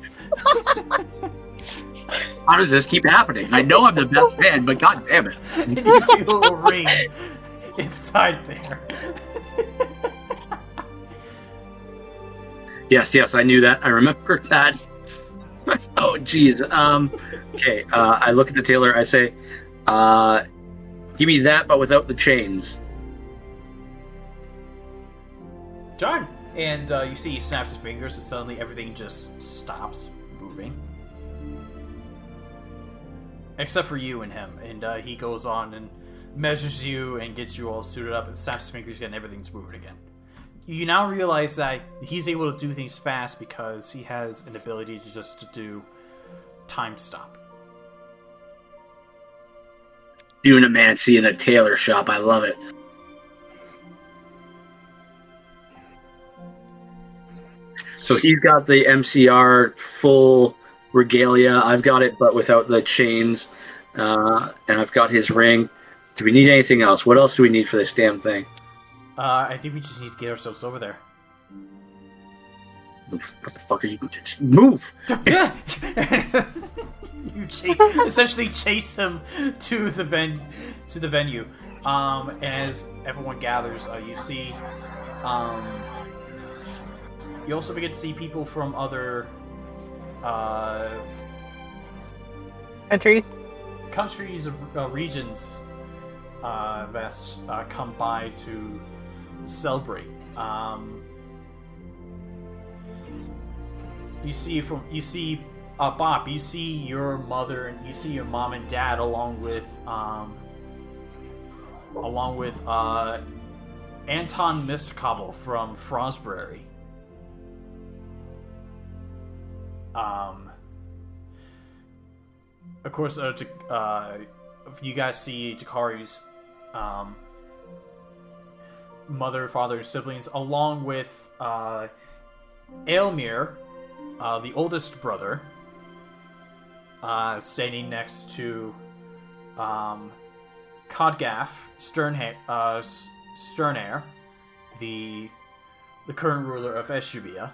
How does this keep happening? I know I'm the best man, but god damn it. And you feel a ring inside there. Yes, I knew that. I remember that. Oh, jeez. Okay, I look at the tailor. I say, give me that, but without the chains. Done. And you see he snaps his fingers and suddenly everything just stops moving. Except for you and him. And he goes on and measures you and gets you all suited up and snaps his fingers again and everything's moving again. You now realize that he's able to do things fast because he has an ability to do time stop. Doing a mancy in a tailor shop. I love it. So he's got the MCR full regalia. I've got it, but without the chains. And I've got his ring. Do we need anything else? What else do we need for this damn thing? I think we just need to get ourselves over there. What the fuck are you? Move! You essentially chase him to the venue. And as everyone gathers, you see. You also begin to see people from other Countries, regions that come by to celebrate. You see Bob. You see your mother and you see your mom and dad along with Anton Mistcobble from Frostbury. Of course, you guys see Takari's mother, father, and siblings, along with Aelmir, the oldest brother, standing next to Codgaff Sternair, the current ruler of Eshubia.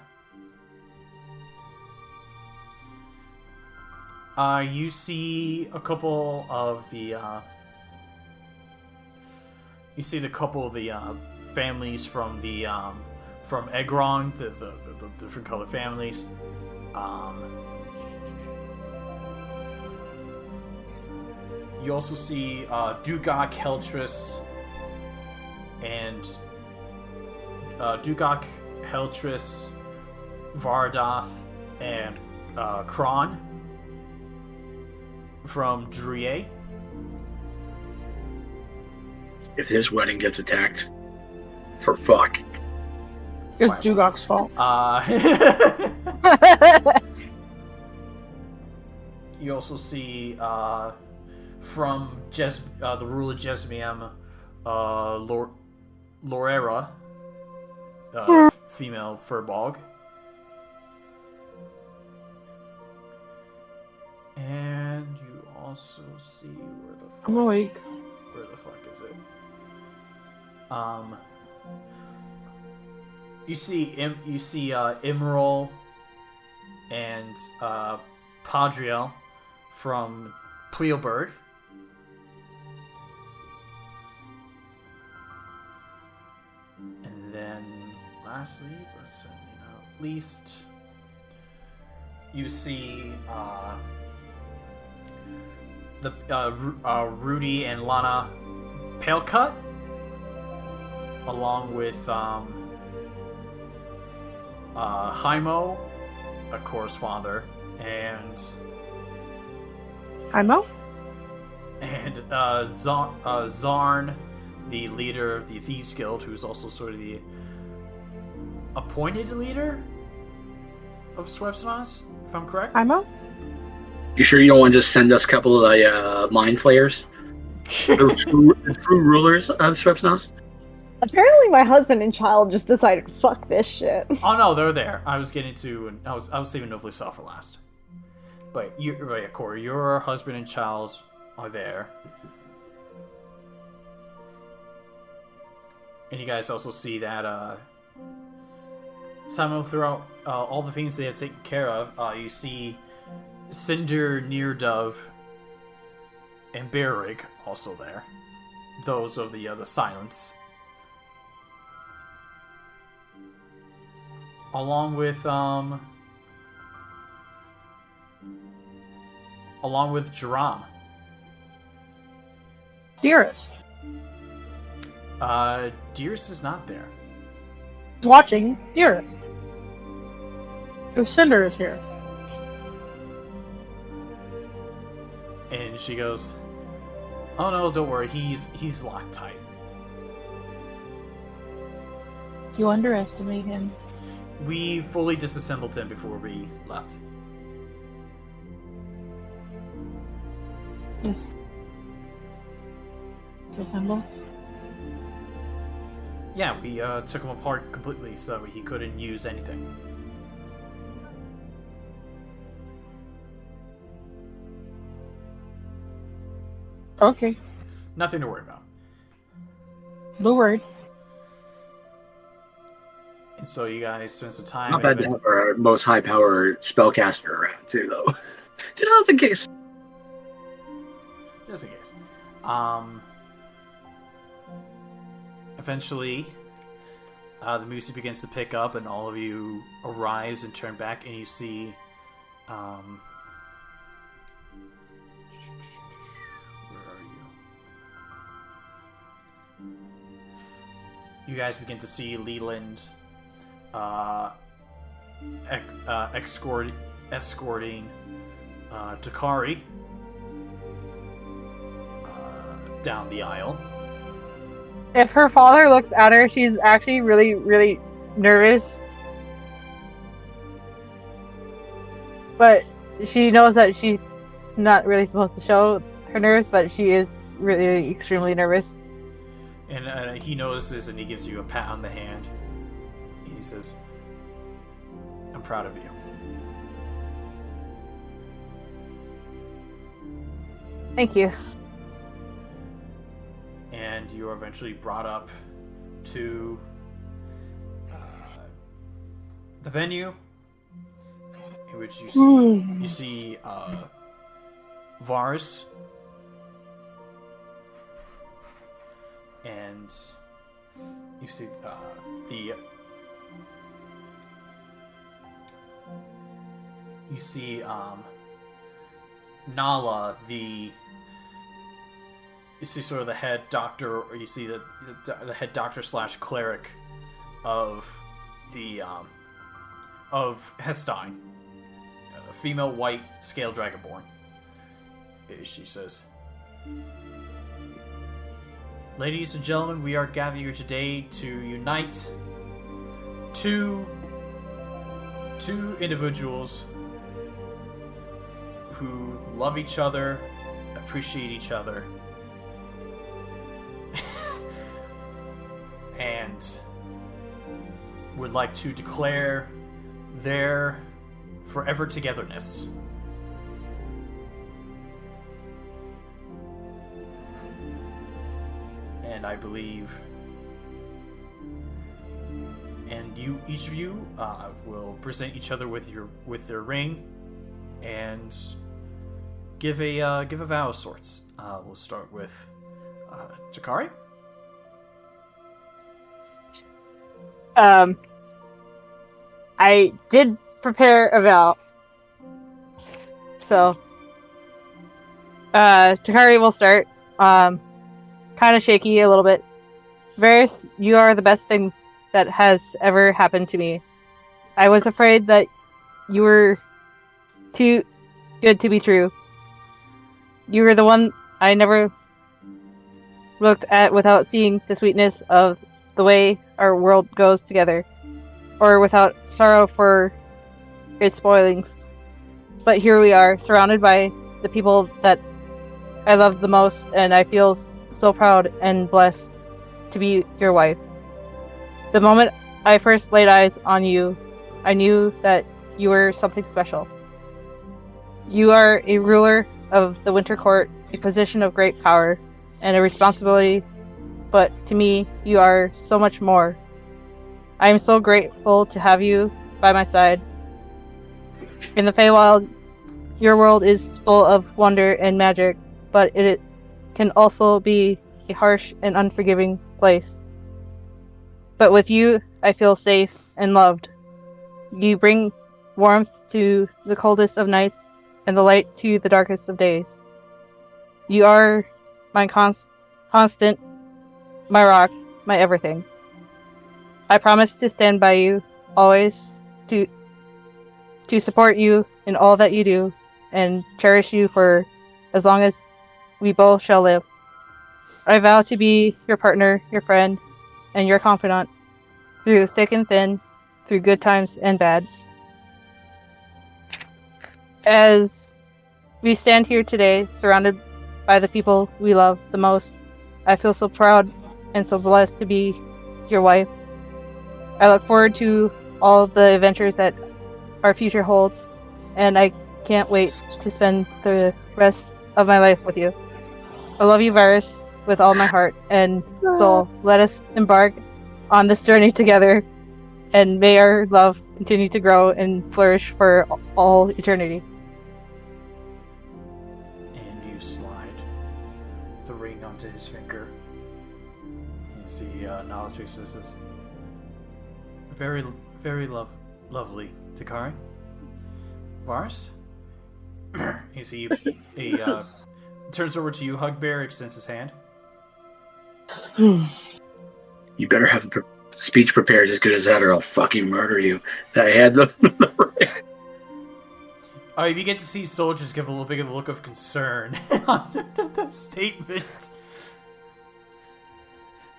You see a couple of the families from from Egron, the different color families. You also see Dugok, Heltris, and Vardoth, and Kron from Drie. If his wedding gets attacked, for fuck. It's Dugok's fault. You also see from the ruler Jesmiam, Lorera, female Furbog. And you also see I'm awake. Where the fuck is it? You see Imrol and Padriel from Pleoberg. lastly, but certainly not least, you see Rudy and Lana Pale Cut, along with Haimo, Corra's father, and Haimo? And Zarn, the leader of the Thieves Guild, who's also sort of the appointed leader of Swepsnas, if I'm correct. Haimo? You sure you don't want to just send us a couple of mind flayers? The true rulers of Swepsnas? Apparently, my husband and child just decided, fuck this shit. Oh no, they're there. I was getting to, and I was saving Novely for last. But right, Corra, your husband and child are there. And you guys also see that Samuel, throughout all the things they have taken care of, you see Cinder, Neardove, and Bearig also there. Those of the Silence. Along with Jerome. Dearest. Dearest is not there. Watching Dearest. Cinder is here. And she goes, "Oh no, don't worry. He's locked tight." You underestimate him. We fully disassembled him before we left. Yes. Disassemble? Yeah, we took him apart completely so he couldn't use anything. Okay. Nothing to worry about. No worry. And so you guys spend some time. Not bad to have our most high power spellcaster around too, though. Just in case. Just in case. Eventually, the music begins to pick up, and all of you arise and turn back, and you see. Where are you? You guys begin to see Leland escorting Takari down the aisle. If her father looks at her, she's actually really, really nervous. But she knows that she's not really supposed to show her nerves, but she is really extremely nervous. And he notices and he gives you a pat on the hand. And he says, "I'm proud of you." Thank you. And you are eventually brought up to the venue, in which you see Vars, and you see Nala, you see sort of the head doctor, or you see the head doctor / cleric of the of Hestein, a female white scale dragonborn. She says, "Ladies and gentlemen, we are gathered here today to unite two individuals who love each other, appreciate each other, and would like to declare their forever togetherness." And I believe, and each of you will present each other with their ring, and give a vow of sorts. We'll start with Takari. I did prepare a vow. So, Takari will start. Kind of shaky a little bit. Varys, you are the best thing that has ever happened to me. I was afraid that you were too good to be true. You were the one I never looked at without seeing the sweetness of the way our world goes together, or without sorrow for its spoilings. But here we are, surrounded by the people that I love the most, and I feel so proud and blessed to be your wife. The moment I first laid eyes on you, I knew that you were something special. You are a ruler of the Winter Court, a position of great power and a responsibility, but to me, you are so much more. I am so grateful to have you by my side. In the Feywild, your world is full of wonder and magic, but it can also be a harsh and unforgiving place. But with you, I feel safe and loved. You bring warmth to the coldest of nights and the light to the darkest of days. You are my constant, my rock, my everything. I promise to stand by you, always, to support you in all that you do, and cherish you for as long as we both shall live. I vow to be your partner, your friend, and your confidant, through thick and thin, through good times and bad. As we stand here today, surrounded by the people we love the most, I feel so proud and so blessed to be your wife. I look forward to all the adventures that our future holds, and I can't wait to spend the rest of my life with you. I love you, Varys, with all my heart and soul. Let us embark on this journey together, and may our love continue to grow and flourish for all eternity. And you slide the ring onto his finger. You see Anawithwings says, very, very lovely, Takari. Varys? You see he turns over to you, Hugbear, extends his hand. You better have a speech prepared as good as that, or I'll fucking murder you. I had the You begin to see soldiers give a little bit of a look of concern on the statement.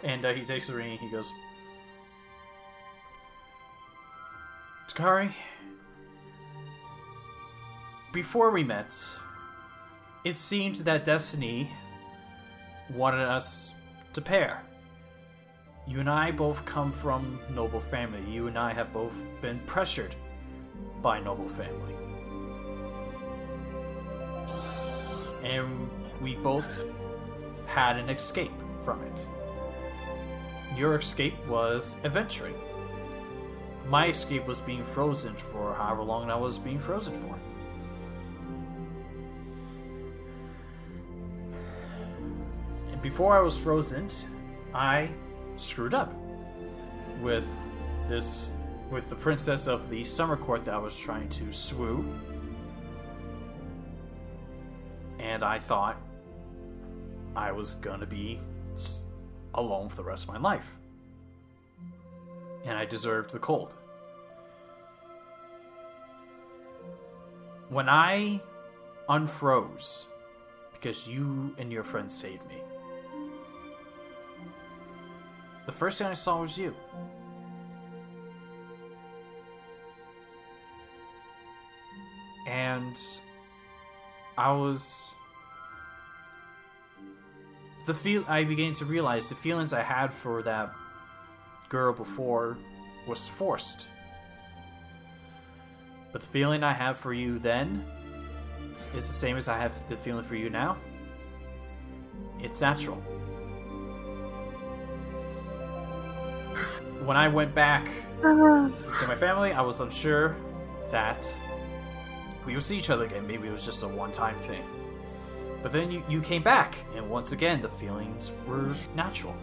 And he takes the ring and he goes, Takari, before we met, it seemed that destiny wanted us to pair. You and I both come from noble family. You and I have both been pressured by noble family. And we both had an escape from it. Your escape was adventuring. My escape was being frozen for however long I was being frozen for. And before I was frozen, I screwed up with the princess of the summer court that I was trying to swoo. And I thought I was gonna be alone for the rest of my life. And I deserved the cold. When I unfroze, because you and your friends saved me, the first thing I saw was you. And I began to realize the feelings I had for that girl before was forced. But the feeling I have for you then is the same as I have the feeling for you now. It's natural. When I went back to see my family, I was unsure that we would see each other again. Maybe it was just a one-time thing. But then you came back, and once again, the feelings were natural.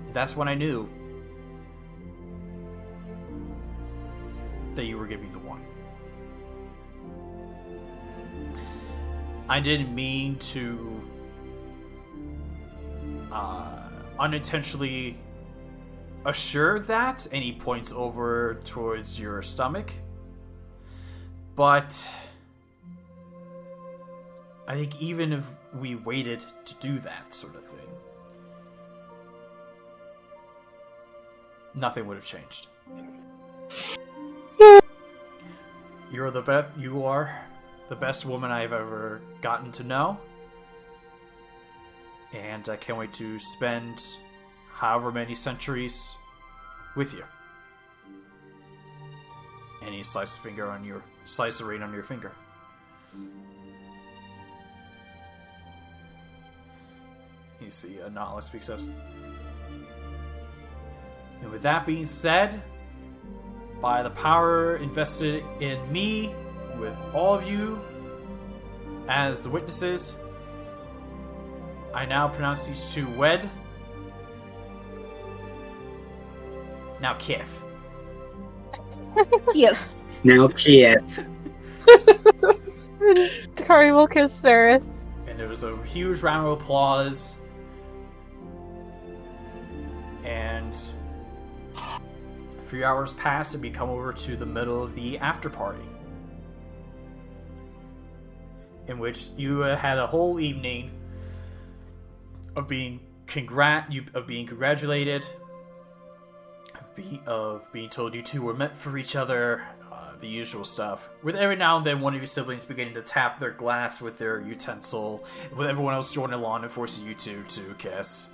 And that's when I knew that you were gonna be the one. I didn't mean to unintentionally assure that, and he points over towards your stomach. But I think even if we waited to do that sort of thing, nothing would have changed. You are the best woman I've ever gotten to know. And I can't wait to spend however many centuries with you. And you slice the ring on your finger. You see Nala speaks up. And with that being said, by the power invested in me, with all of you as the witnesses, I now pronounce these two wed. Now kiss. Yes. Now kiss. Takari will kiss Ferris. And there was a huge round of applause. And a few hours passed, and we come over to the middle of the after party, in which you had a whole evening of being congratulated, of being told you two were meant for each other, the usual stuff. With every now and then one of your siblings beginning to tap their glass with their utensil, with everyone else joining along and forcing you two to kiss.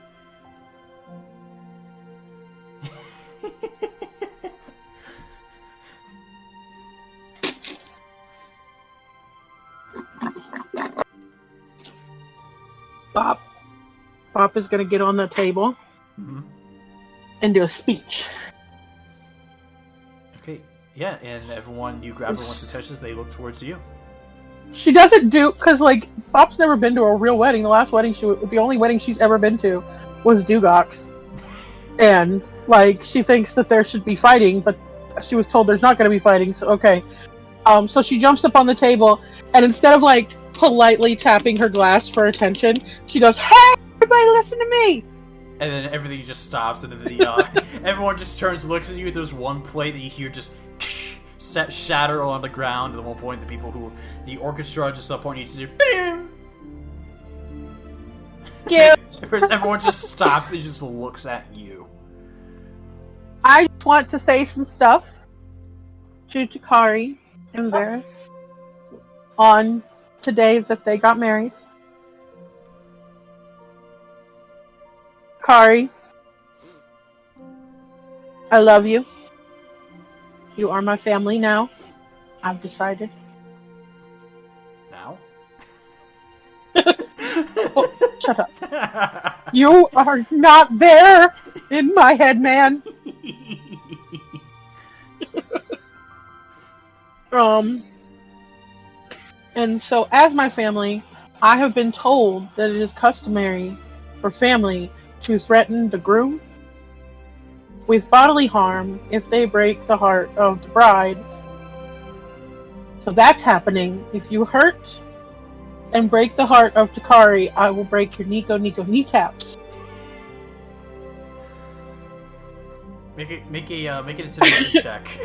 Bob is going to get on the table and do a speech. Okay, yeah, and you grab everyone's attention as they look towards you. She doesn't do, because, like, Bob's never been to a real wedding. The only wedding she's ever been to was Dugok's. And, like, she thinks that there should be fighting, but she was told there's not going to be fighting, so okay. So she jumps up on the table, and instead of, like, politely tapping her glass for attention, she goes, "Hey, everybody listen to me!" And then everything just stops, and then everyone just turns and looks at you. There's one plate that you hear just shatter on the ground. At one point, the orchestra just up on you to say, "Bam!" Yeah. Everyone just stops and just looks at you. I just want to say some stuff to Takari and Dearest on today that they got married. Kari, I love you. You are my family now. I've decided. Now? Oh, shut up. You are not there in my head, man. And so as my family, I have been told that it is customary for family to threaten the groom with bodily harm if they break the heart of the bride. So that's happening. If you hurt and break the heart of Takari, I will break your Nico kneecaps. Make an intimidation check.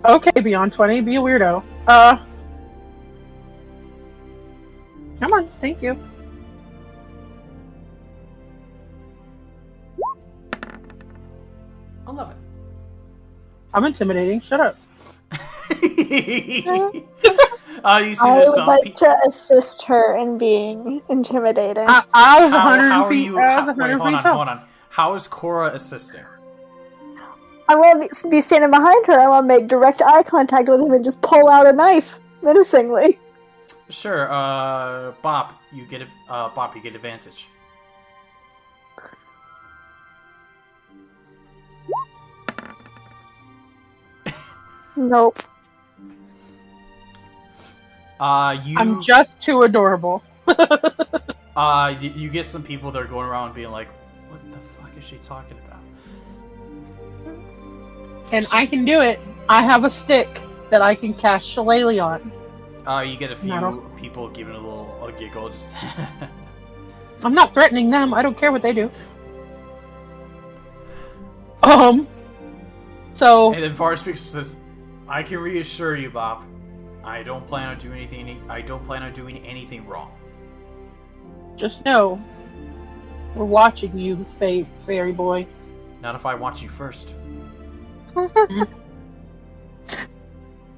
Okay, beyond 20, be a weirdo. Come on, thank you. I love it. I'm intimidating, shut up. You see I this would like to assist her in being intimidating. I was how 100 feet. Hold on. How is Corra assisting? I want to be standing behind her. I want to make direct eye contact with him and just pull out a knife menacingly. Sure, Bop, you get advantage. Nope. I'm just too adorable. You get some people that are going around being like, what the fuck is she talking about? And I can do it. I have a stick that I can cast Shillelagh on. You get a few people giving a giggle, just... I'm not threatening them. I don't care what they do. So... And then Var speaks and says, I can reassure you, Bob. I don't plan on doing anything wrong. Just know, we're watching you, fairy boy. Not if I watch you first.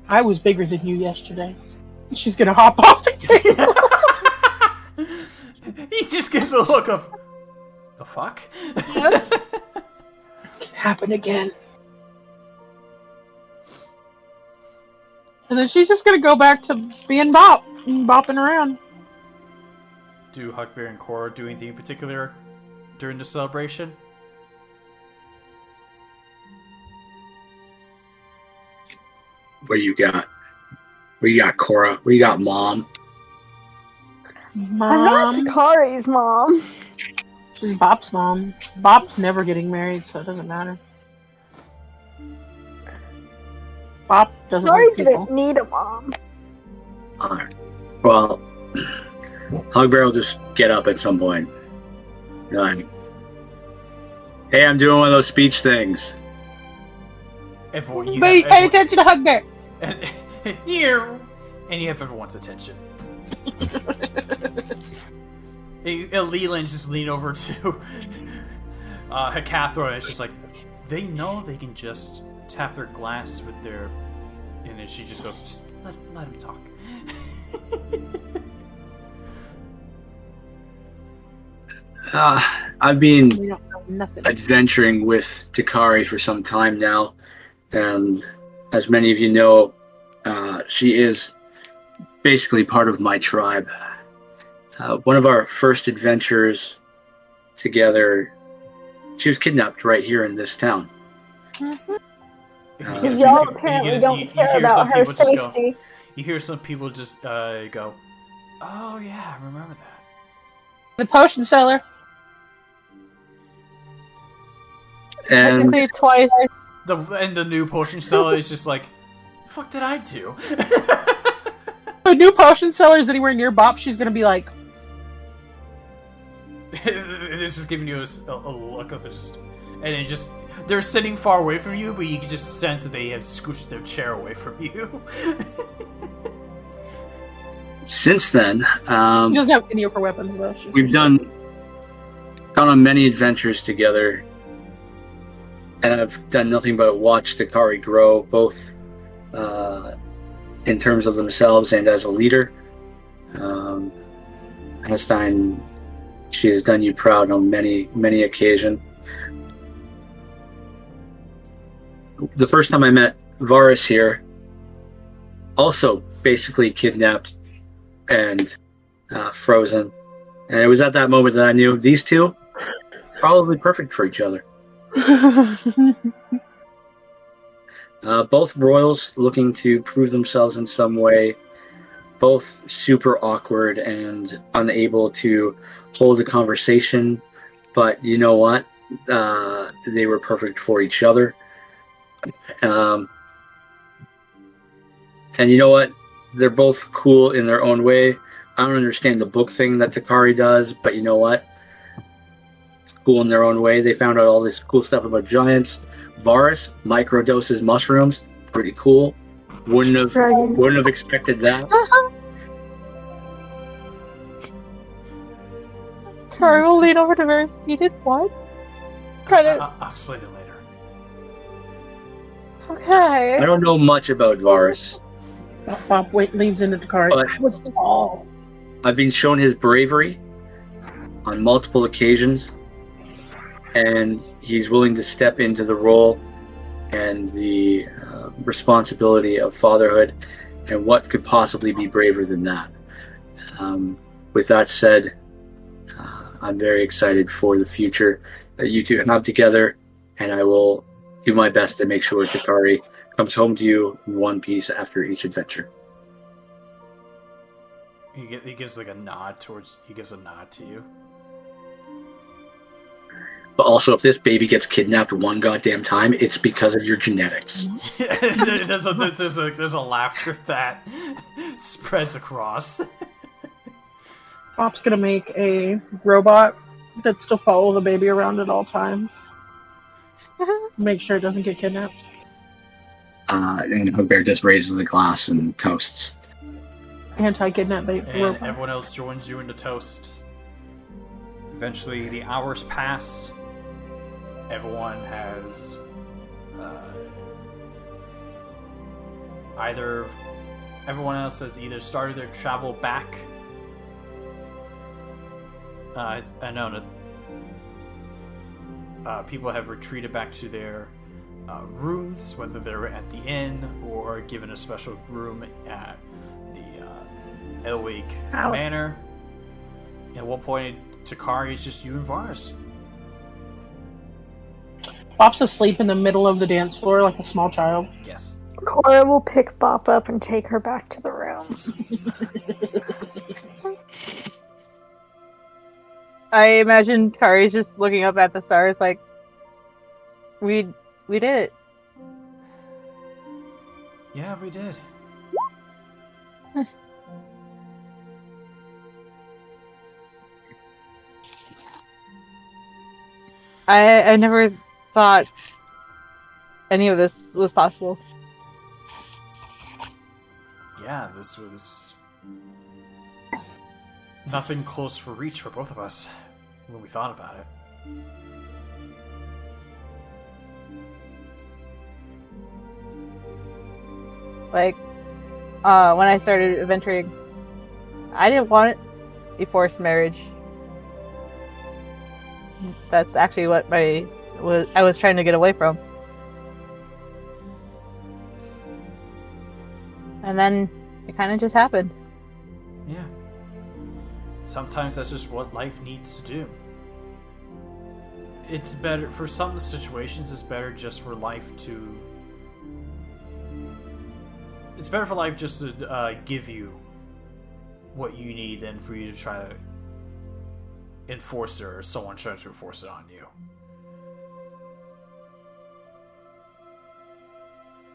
I was bigger than you yesterday. She's gonna hop off the table. He just gives a look of, the fuck? Yep. Can happen again. And then she's just gonna go back to being bopping around. Do Hugbear and Corra do anything in particular during the celebration? What do you got? What do you got, Corra? What do you got, Mom? I'm not Takari's mom. She's Bop's mom. Bop's never getting married, so it doesn't matter. Bop doesn't Takari like people. didn't need a mom. Alright. Well, Hugbear will just get up at some point. Like, hey, I'm doing one of those speech things. Pay attention to Hugbear! And you have everyone's attention. Leland's just lean over to Hakathra, and it's just like, they know they can just tap their glass with their... And then she just goes, just let him talk. I've been We don't know nothing. adventuring with Takari for some time now, and as many of you know, she is basically part of my tribe. One of our first adventures together, she was kidnapped right here in this town. Because y'all apparently don't care about her safety. You hear some people just go, oh yeah, I remember that. The potion seller. And Technically twice. And the new potion seller is just like, the fuck did I do? The new potion seller is anywhere near Bop, she's gonna be like, This is giving you a look of just, and it just, they're sitting far away from you, but you can just sense that they have scooched their chair away from you. since then, she doesn't have any of her weapons though. we've gone on many adventures together, and I've done nothing but watch Takari grow, both in terms of themselves and as a leader. Hestein, she has done you proud on many occasions. The first time I met Varus here, also basically kidnapped and frozen. And it was at that moment that I knew these two, probably perfect for each other. Both royals looking to prove themselves in some way, both super awkward and unable to hold a conversation, but you know what? They were perfect for each other. And you know what? They're both cool in their own way. I don't understand the book thing that Takari does, but you know what? It's cool in their own way. They found out all this cool stuff about giants. Varus microdoses mushrooms, pretty cool. Wouldn't have expected that. Tori will lean over to Varus. You did what? I'll explain it later. Okay. I don't know much about Varus. Bop leans into the card. But- I was tall. I've been shown his bravery on multiple occasions, and he's willing to step into the role and the responsibility of fatherhood, and what could possibly be braver than that? With that said, I'm very excited for the future that you two have together, and I will do my best to make sure Takari comes home to you in one piece after each adventure. He gives like a nod towards. He gives a nod to you. But also, if this baby gets kidnapped one goddamn time, it's because of your genetics. there's a laughter that spreads across. Pop's gonna make a robot that still follow the baby around at all times. Make sure it doesn't get kidnapped. And Hugbear just raises the glass and toasts. Anti-kidnap And robot. everyone else joins you in the toast. Eventually, the hours pass. Everyone has everyone else has either started their travel back. People have retreated back to their rooms, whether they're at the inn or given a special room at the Elwig Manor. At one point, Takari is just you and Vars. Pop's asleep in the middle of the dance floor like a small child. Yes. Corra will pick Bop up and take her back to the room. I imagine Takari's just looking up at the stars like, we did it. Yeah, we did. I never thought any of this was possible. Yeah, this was nothing close for reach for both of us when we thought about it. Like, when I started adventuring, I didn't want a forced marriage. That's actually what I was trying to get away from. And then it kind of just happened. Yeah. Sometimes that's just what life needs to do. It's better, for some situations, it's better just for life to... It's better for life just to give you what you need than for you to try to enforce it or someone trying to enforce it on you.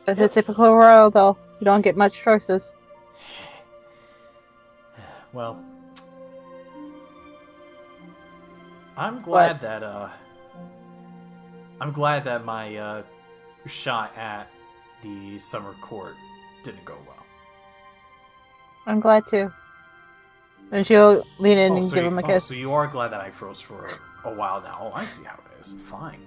It's a typical royal, though. You don't get much choices. Well, I'm glad that my shot at the summer court didn't go well. I'm glad too. And she'll lean in and give him a kiss. So you are glad that I froze for a while now. Oh, I see how it is. Fine.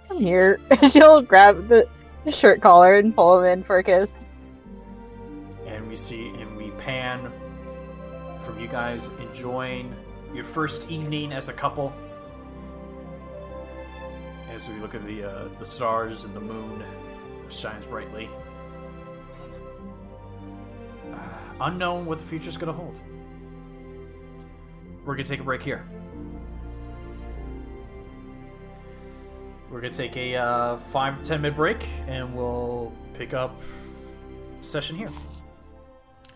Come here. She'll grab the shirt collar and pull him in for a kiss. And we pan from you guys enjoying your first evening as a couple. As we look at the stars and the moon shines brightly. Unknown what the future's gonna hold. We're gonna take a break here. We're gonna take a 5 to 10 minute break, and we'll pick up session here.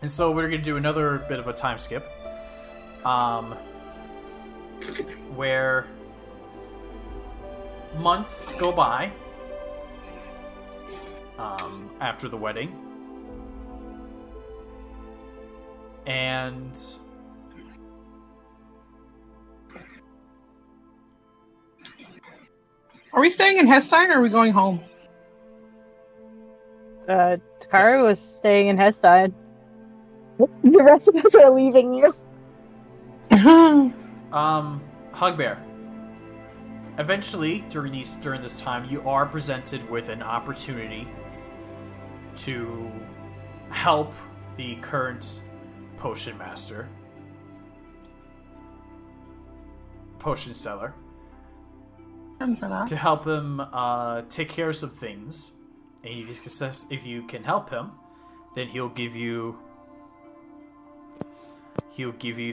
And so we're gonna do another bit of a time skip, where months go by after the wedding, and Are we staying in Hestine or are we going home? Takari was staying in Hestine. The rest of us are leaving you. Hugbear. Eventually, during this time, you are presented with an opportunity to help the current potion master, potion seller, to help him take care of some things. And if you can help him, then he'll give you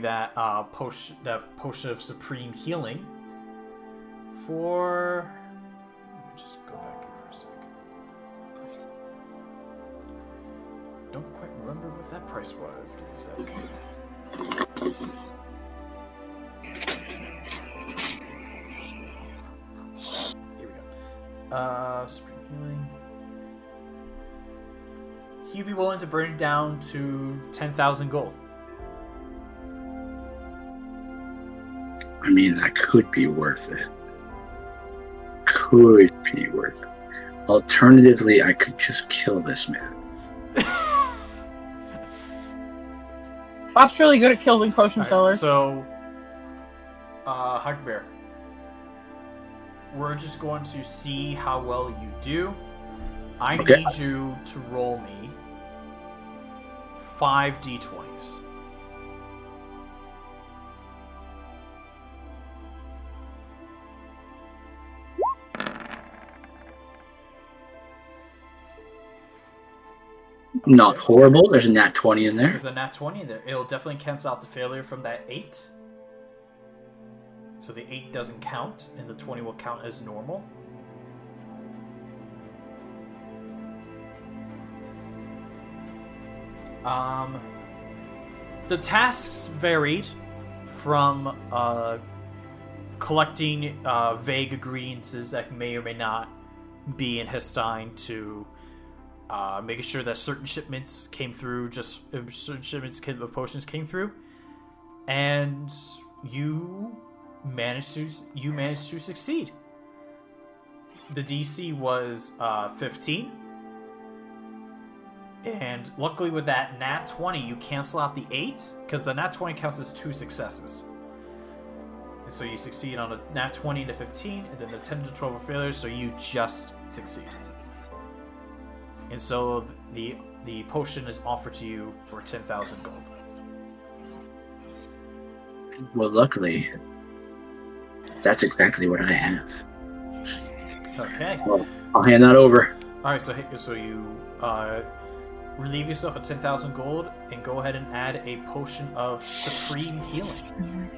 that potion of supreme healing for... Let me just go back here for a don't quite remember what that price was. Give me a sec. Here we go. Spring healing. He'd be willing to bring it down to 10,000 gold. I mean, that could be worth it. Could be worth it. Alternatively, I could just kill this man. Bob's really good at killing potion sellers. So, Hugbear, we're just going to see how well you do. I need you to roll me 5 d20s. Not horrible. There's a nat 20 in there. There's a nat 20 in there. It'll definitely cancel out the failure from that 8. So the 8 doesn't count, and the 20 will count as normal. The tasks varied from collecting vague ingredients that may or may not be in Hestine to making sure that certain shipments came through, certain shipments of potions came through, and you managed to succeed. The DC was 15, and luckily with that nat 20, you cancel out the 8 because the nat 20 counts as 2 successes. And so you succeed on a nat 20 to 15, and then the 10 to 12 are failures, so you just succeed. And so the potion is offered to you for 10,000 gold. Well, luckily, that's exactly what I have. Okay. Well, I'll hand that over. All right. So you relieve yourself of 10,000 gold and go ahead and add a potion of supreme healing,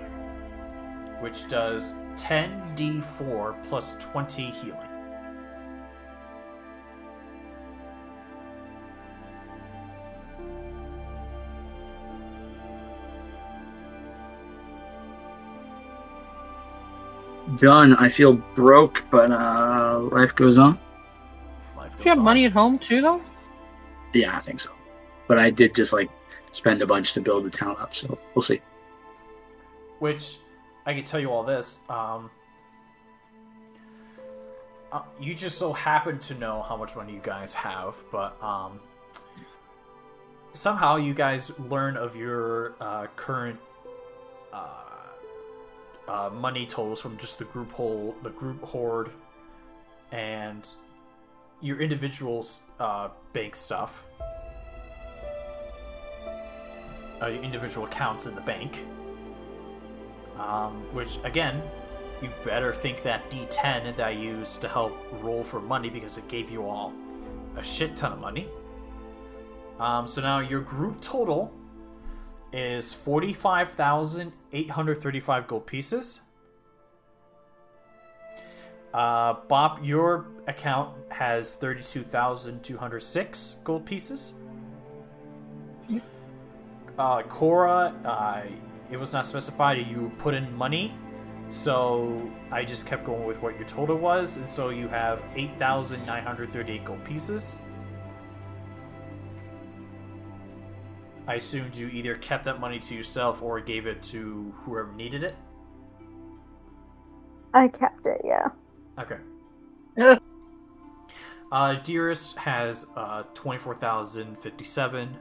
which does 10d4 plus 20 healing. Done. I feel broke, but life goes on. Do you have money at home too, though? Yeah, I think so. But I did just spend a bunch to build the town up, so we'll see. Which I can tell you all this. You just so happen to know how much money you guys have, but somehow you guys learn of your current money totals from just the group hoard, and your individual bank stuff, your individual accounts in the bank. Which again, you better think that D10 that I used to help roll for money because it gave you all a shit ton of money. So now your group total is 45,835 gold pieces. Bob, your account has 32,206 gold pieces. Corra, it was not specified. You put in money, so I just kept going with what your total was, and so you have 8,938 gold pieces. I assumed you either kept that money to yourself or gave it to whoever needed it. I kept it, yeah. Okay. Dearest has 24,057.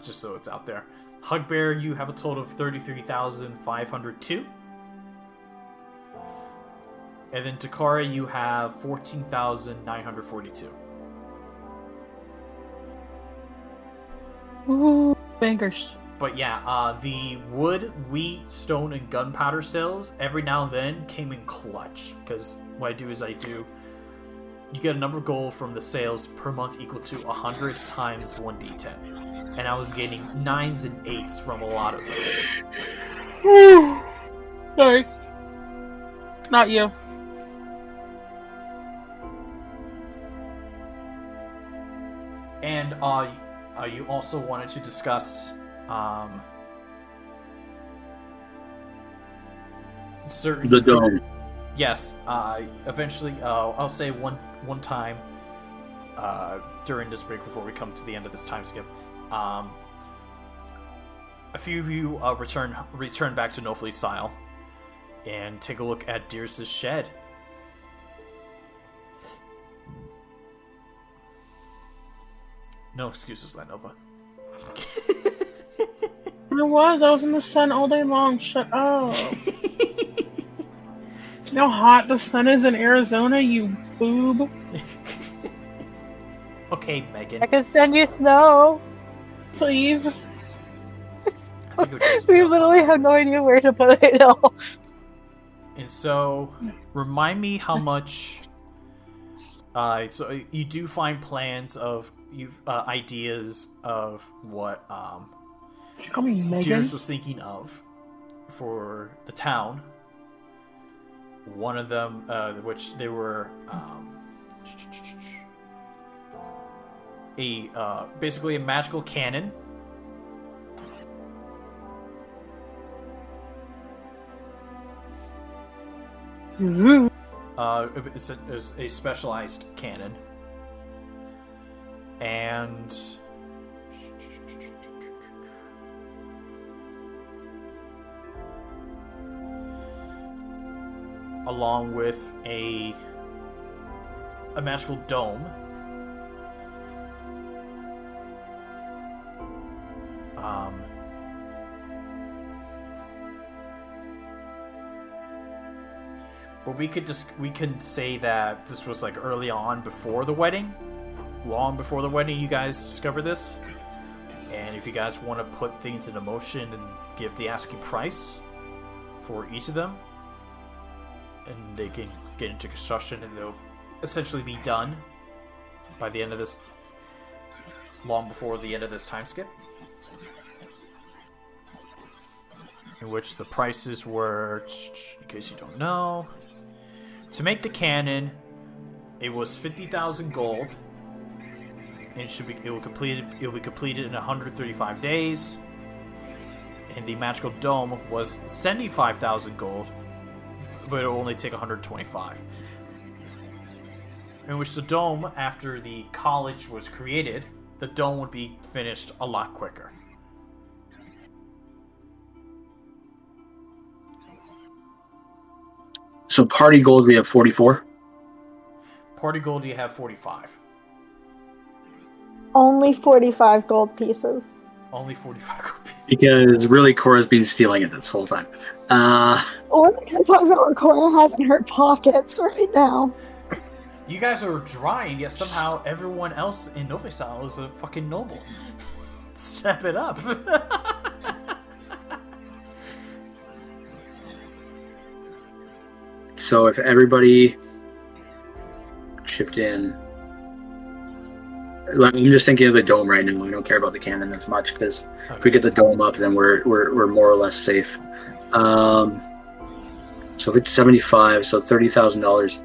Just so it's out there. Hugbear, you have a total of 33,502. And then Takari, you have 14,942. Ooh, bankers. But yeah, the wood, wheat, stone, and gunpowder sales every now and then came in clutch. Because what I do is you get a number of gold from the sales per month equal to 100 times 1d10. And I was getting 9s and 8s from a lot of those. Sorry. Not you. And And you also wanted to discuss certain The dome. Yes. Eventually, I'll say one time during this break before we come to the end of this time skip. A few of you return back to Nofli's Isle and take a look at Dearest's shed. No excuses, Lynova. I was in the sun all day long. Shut up. You know how hot the sun is in Arizona, you boob? Okay, Megan. I can send you snow. Please. We literally have no idea where to put it all. And so, remind me how much. So you do find plans of ideas of what Did you call me Megan? Dearest was thinking of for the town. One of them, which they were basically a magical cannon. Mm-hmm. It's a specialized cannon, and along with a magical dome. But we can say that this was like early on before the wedding, long before the wedding. You guys discovered this, and if you guys want to put things into motion and give the asking price for each of them, and they can get into construction, and they'll essentially be done by the end of this, long before the end of this time skip, in which the prices were, in case you don't know, to make the cannon, it was 50,000 gold, and it will be completed in 135 days. And the magical dome was 75,000 gold, but it will only take 125. In which the dome, after the college was created, the dome would be finished a lot quicker. So party gold, we have 44. Party gold, you have 45. Only 45 gold pieces. Only 45 gold pieces. Because really, Corra's been stealing it this whole time. We're not going to talk about what Corra has in her pockets right now. You guys are drying, yet somehow everyone else in Novisal is a fucking noble. Step it up. So if everybody chipped in, I'm just thinking of the dome right now. I don't care about the cannon as much because if we get the dome up, then we're more or less safe. So if it's 75, so $30,000,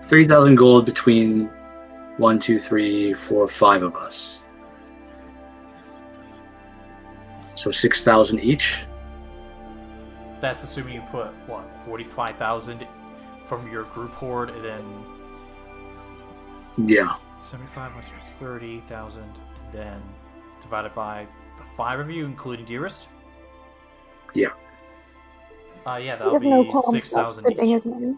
30,000 gold between 1, 2, 3, 4, 5 of us. So 6,000 each. That's assuming you put, 45,000 from your group hoard, and then... Yeah. 75 plus 30,000, and then divided by the 5 of you, including Dearest? Yeah. Yeah, We that'll have be no qualms 6,000 spending each. his money.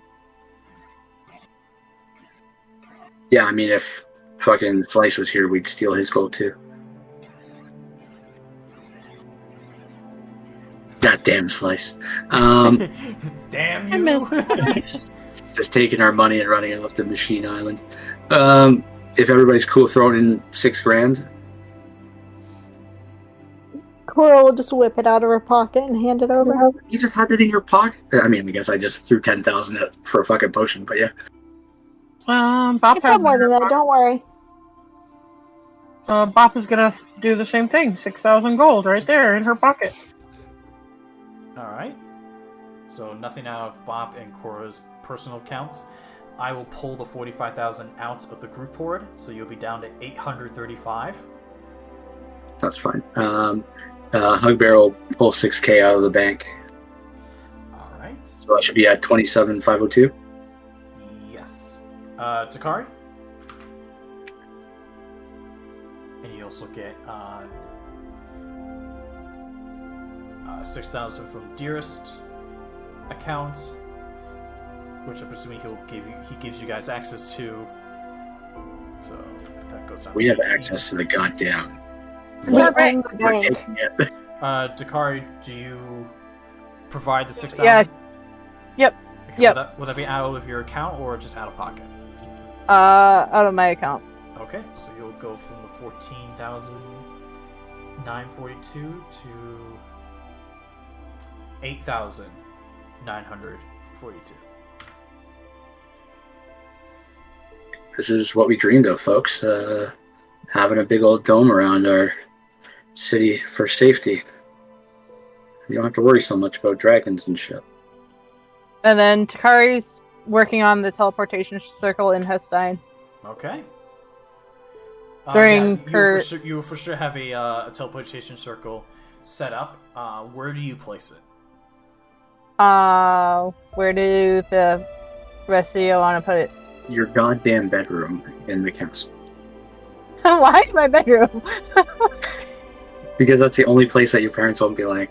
Yeah, I mean, if fucking Slice was here, we'd steal his gold too. That damn Slice. Damn you! Just taking our money and running off the Machine Island. If everybody's cool throwing in $6,000. Corra will just whip it out of her pocket and hand it over. You just had it in your pocket? I mean, I guess I just threw 10,000 for a fucking potion, but yeah. Bop It's not more than that, don't worry. Bop is gonna do the same thing. 6,000 gold right there in her pocket. Alright. So nothing out of Bop and Corra's personal accounts. I will pull the 45,000 out of the group hoard, so you'll be down to 835. That's fine. Hugbear will pull 6K out of the bank. All right. So that should be at 27,502. Yes. Takari? And you also get 6,000 from Dearest account, which I'm presuming he gives you guys access to. So that goes on. We have access to the goddamn. Not Right. in the We're bank. taking it. Takari, do you provide the 6,000? Yeah. Yep. Okay, Yep. Would that be out of your account or just out of pocket? Out of my account. Okay, so you'll go from the 14,942 to 8,942. This is what we dreamed of, folks. Having a big old dome around our city for safety. You don't have to worry so much about dragons and shit. And then Takari's working on the teleportation circle in Hestein. Okay. During you her- will for sure have a teleportation circle set up. Where do you place it? Where do the rest of you want to put it? Your goddamn bedroom in the castle. Why my bedroom? Because that's the only place that your parents won't be like,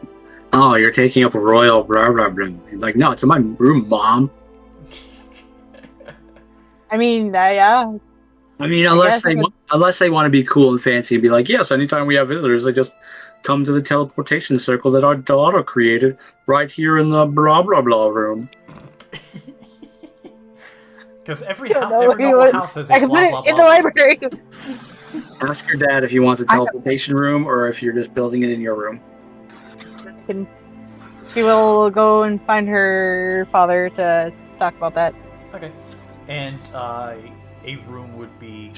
oh, you're taking up royal blah blah blah. You're like, no, it's in my room, Mom. I mean, yeah. I mean, unless guess I they want to be cool and fancy and be like, yes, anytime we have visitors, they just come to the teleportation circle that our daughter created right here in the blah blah blah room. Because every Don't know normal where you house has I a can blah put blah it in blah. the library. Ask your dad if he wants a teleportation room or if you're just building it in your room. She will go and find her father to talk about that. Okay. And a room would be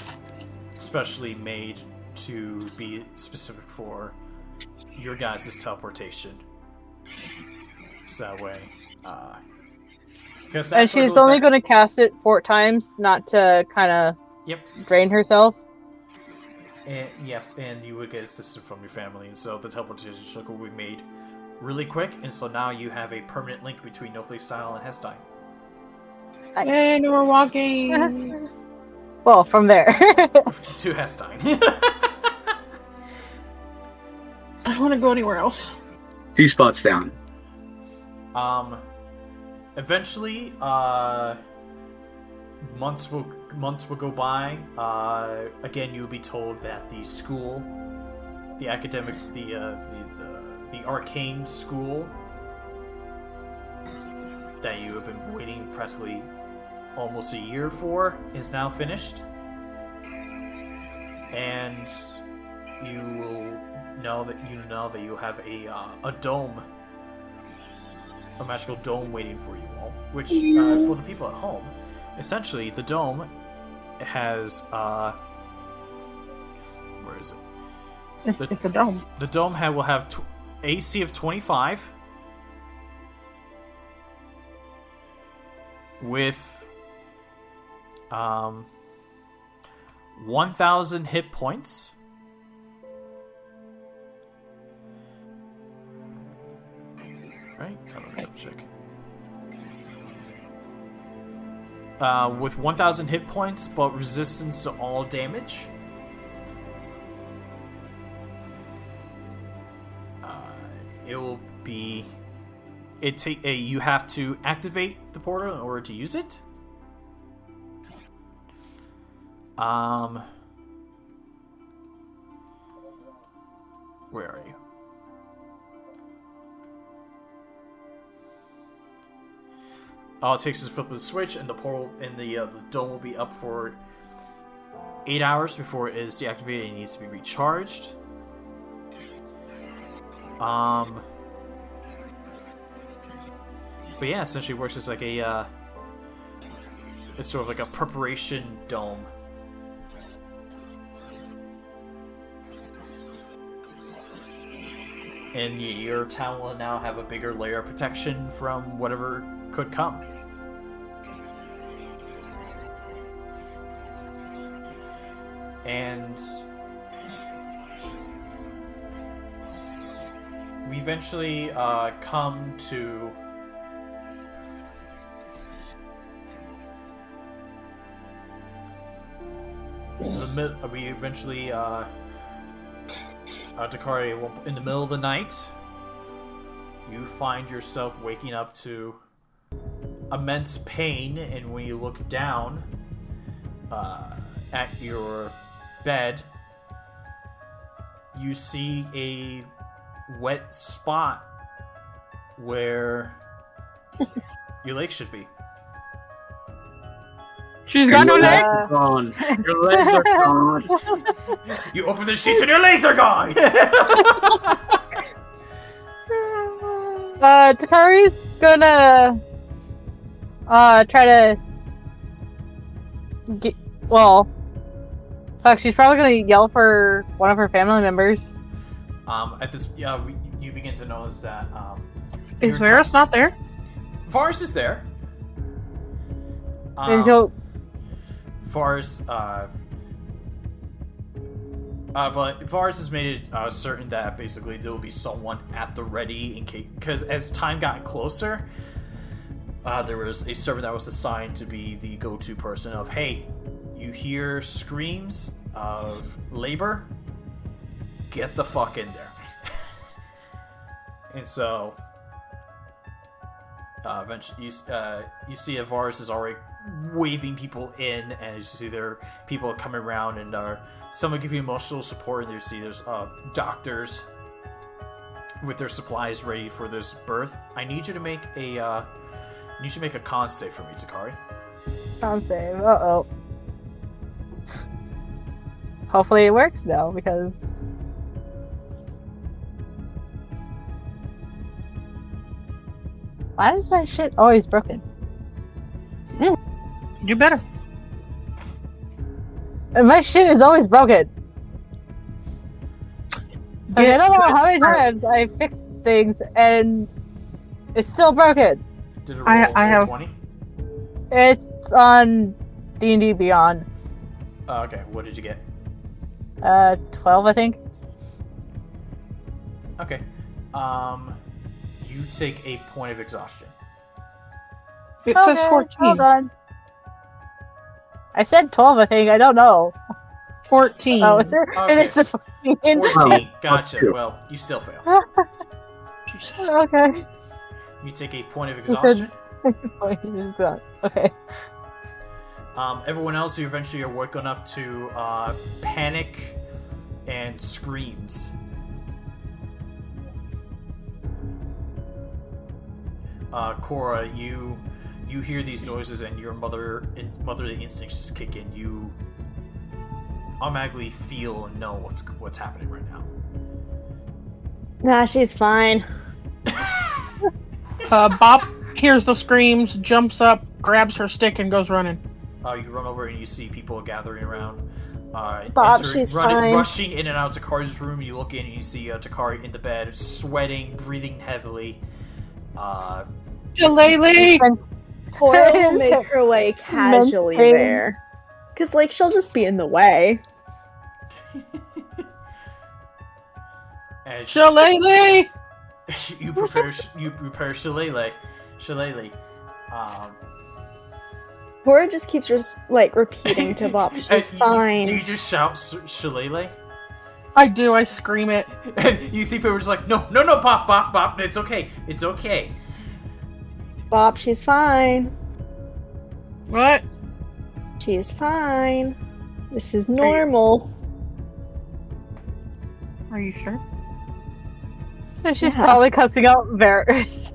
specially made to be specific for your guys' teleportation. So that way, And she's only going to cast it 4 times, not to kind of Yep. drain herself. And you would get assistance from your family, and so the teleportation circle will be made really quick, and so now you have a permanent link between Noflastyle and Hestein. Hey, no more walking. Well, from there. To Hestein. I don't want to go anywhere else. 2 spots down. Eventually, months will go by. Again, you'll be told that the school, the academic, the arcane school that you have been waiting practically almost a year for is now finished, and you will know that you have a dome. A magical dome waiting for you all, which, for the people at home, essentially, the dome has, where is it? It's a dome. The dome will have AC of 25, with, 1,000 hit points. Right? Check. With 1,000 hit points, but resistance to all damage. It will be. You have to activate the portal in order to use it. Where are you? All it takes is a flip of the switch, and the portal and the dome will be up for 8 hours before it is deactivated and needs to be recharged. But yeah, essentially works as like a it's sort of like a preparation dome. And your town will now have a bigger layer of protection from whatever could come. And we eventually come to we eventually Takari, in the middle of the night, you find yourself waking up to immense pain, and when you look down at your bed, you see a wet spot where your leg should be. She's got no legs. Gone. Your legs are gone. You open the sheets and your legs are gone! Takari's gonna try to get, well, fuck, she's probably gonna yell for one of her family members. At this, you begin to notice that Is Varus not there? Varus is there. And she'll, Varus, but Varus has made it certain that basically there will be someone at the ready in case, because as time got closer, there was a servant that was assigned to be the go-to person of, hey, you hear screams of labor, get the fuck in there. And so, eventually, you see that Varus is already waving people in, and you see there are people coming around, and someone giving emotional support, and you see there's doctors with their supplies ready for this birth. I need you to make a con save for me, Takari. con save. Uh-oh. Hopefully it works now, because... Why is my shit always broken? You better. My shit is always broken. Like, I don't know how many times I fix things and it's still broken. Did it roll I have 20? It's on D&D Beyond. Okay, what did you get? 12, I think. Okay. You take a point of exhaustion. It says Okay, 14. hold on. I said 12, I think. I don't know. 14. Oh, it Okay. is the 14. 14. Gotcha. Well, you still fail. Jesus. Okay. You take a point of You said- exhaustion. Just done. Okay. Everyone else, you eventually are woken up to panic and screams. Corra, you hear these noises, and your motherly instincts just kick in. You automatically feel and know what's happening right now. Nah, she's fine. Bob hears the screams, jumps up, grabs her stick, and goes running. You run over and you see people gathering around. Bob, she's fine. Rushing in and out of Takari's room. You look in and you see Takari in the bed, sweating, breathing heavily. Jalele! Corra will make her way casually Mental. there. Because, like, she'll just be in the way. And Jalele! you prepare Shillelagh. Corra just keeps repeating to Bob, she's fine. Do you just shout Shillelagh? I do, I scream it. And you see people just like, no, Bob, it's okay. Bob, she's fine. What? She's fine. This is normal. Are you sure? She's Yeah. probably cussing out Varus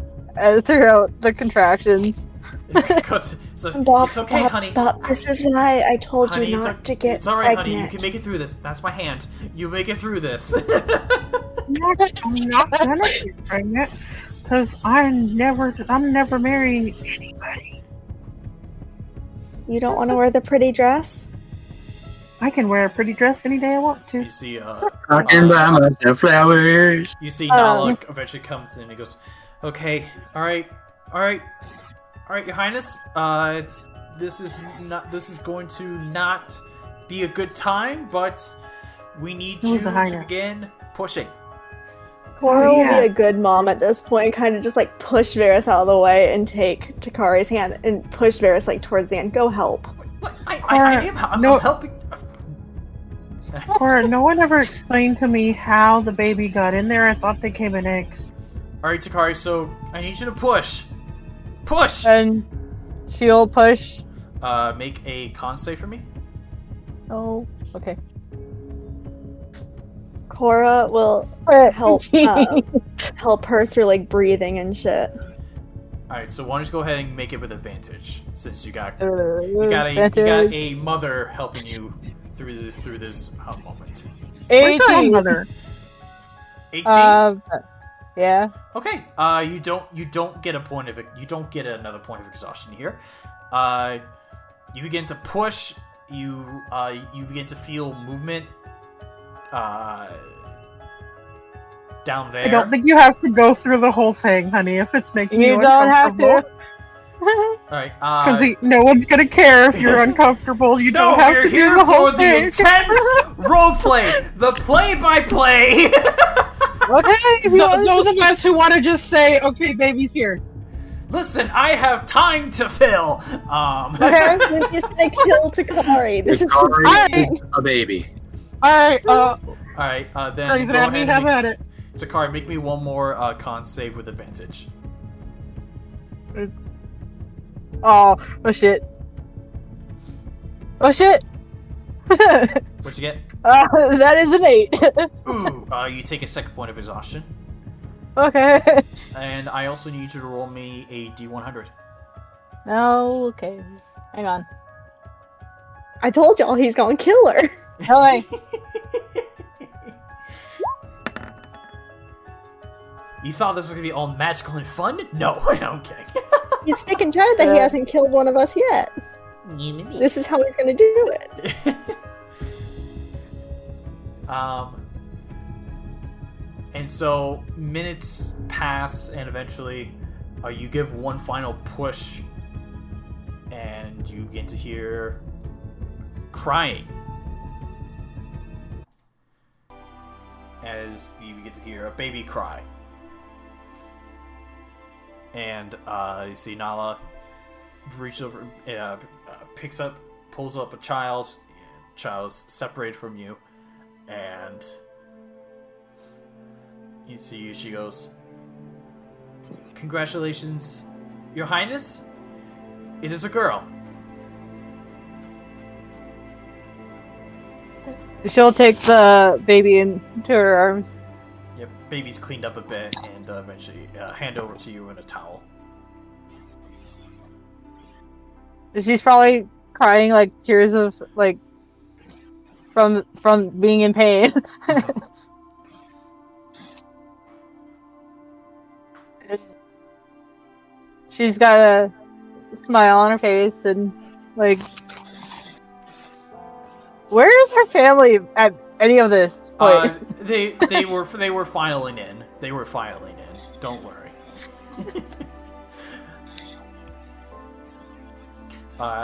throughout the contractions. Bob, It's okay, Bob, honey. Bob, this is why I told Honey, you it's not to get It's alright, pregnant. honey. You can make it through this. That's my hand. You make it through this. I'm not gonna get pregnant, because I'm never marrying anybody. You don't want to wear the pretty dress? I can wear a pretty dress any day I want to. You see, Talking by myself, flowers. You see Nala eventually comes in and he goes, okay, alright, Your Highness, this is going to not be a good time, but we need you Who's the to Highness? begin pushing. Corra will yeah. be a good mom at this point, kind of just like push Varys out of the way and take Takari's hand and push Varys like towards the end. Go help. What? Corra, I'm no- helping. Corra, no one ever explained to me how the baby got in there. I thought they came in eggs. Alright, Takari, so I need you to push. Push! And she'll push. Make a con save for me. Oh, okay. Corra will help help her through like breathing and shit. Alright, so why don't you go ahead and make it with advantage, since you got Advantage. a mother helping you through this moment. Where's your own 18. mother? 18. Yeah. Okay. You don't get another point of exhaustion here. You begin to push. You begin to feel movement. Down there. I don't think you have to go through the whole thing, honey. If it's making you You don't have uncomfortable. to. Alright. Because no one's gonna care if you're uncomfortable. You No, don't have we're to do here the whole for the thing. intense roleplay, the play-by-play. Okay. If you want- Those of us who want to just say, "Okay, baby's here." Listen, I have time to fill. Okay, we're just gonna kill Takari. This is his Takari thing. is a baby. All right, Alright, then Grey's go Anatomy, ahead have and at it. Takari, make me one more con save with advantage. Oh shit. Oh shit. What'd you get? That is an 8. Ooh, you take a second point of exhaustion. Okay. And I also need you to roll me a D100. No, okay. Hang on. I told y'all he's gonna kill her. No way. You thought this was gonna be all magical and fun? No, I'm kidding. He's sick and tired that he Yeah. hasn't killed one of us yet. This is how he's gonna do it. And so minutes pass, and eventually, you give one final push, and you begin to hear crying. As you begin to hear a baby cry. And you see Nala reaches over, pulls up a child. Child's separated from you, and you see she goes, "Congratulations, Your Highness. It is a girl." She'll take the baby into her arms. Yep, baby's cleaned up a bit, and eventually hand over to you in a towel. She's probably crying like tears of like from being in pain. She's got a smile on her face and like, where is her family at any of this point? They were filing in. They were filing in. Don't worry.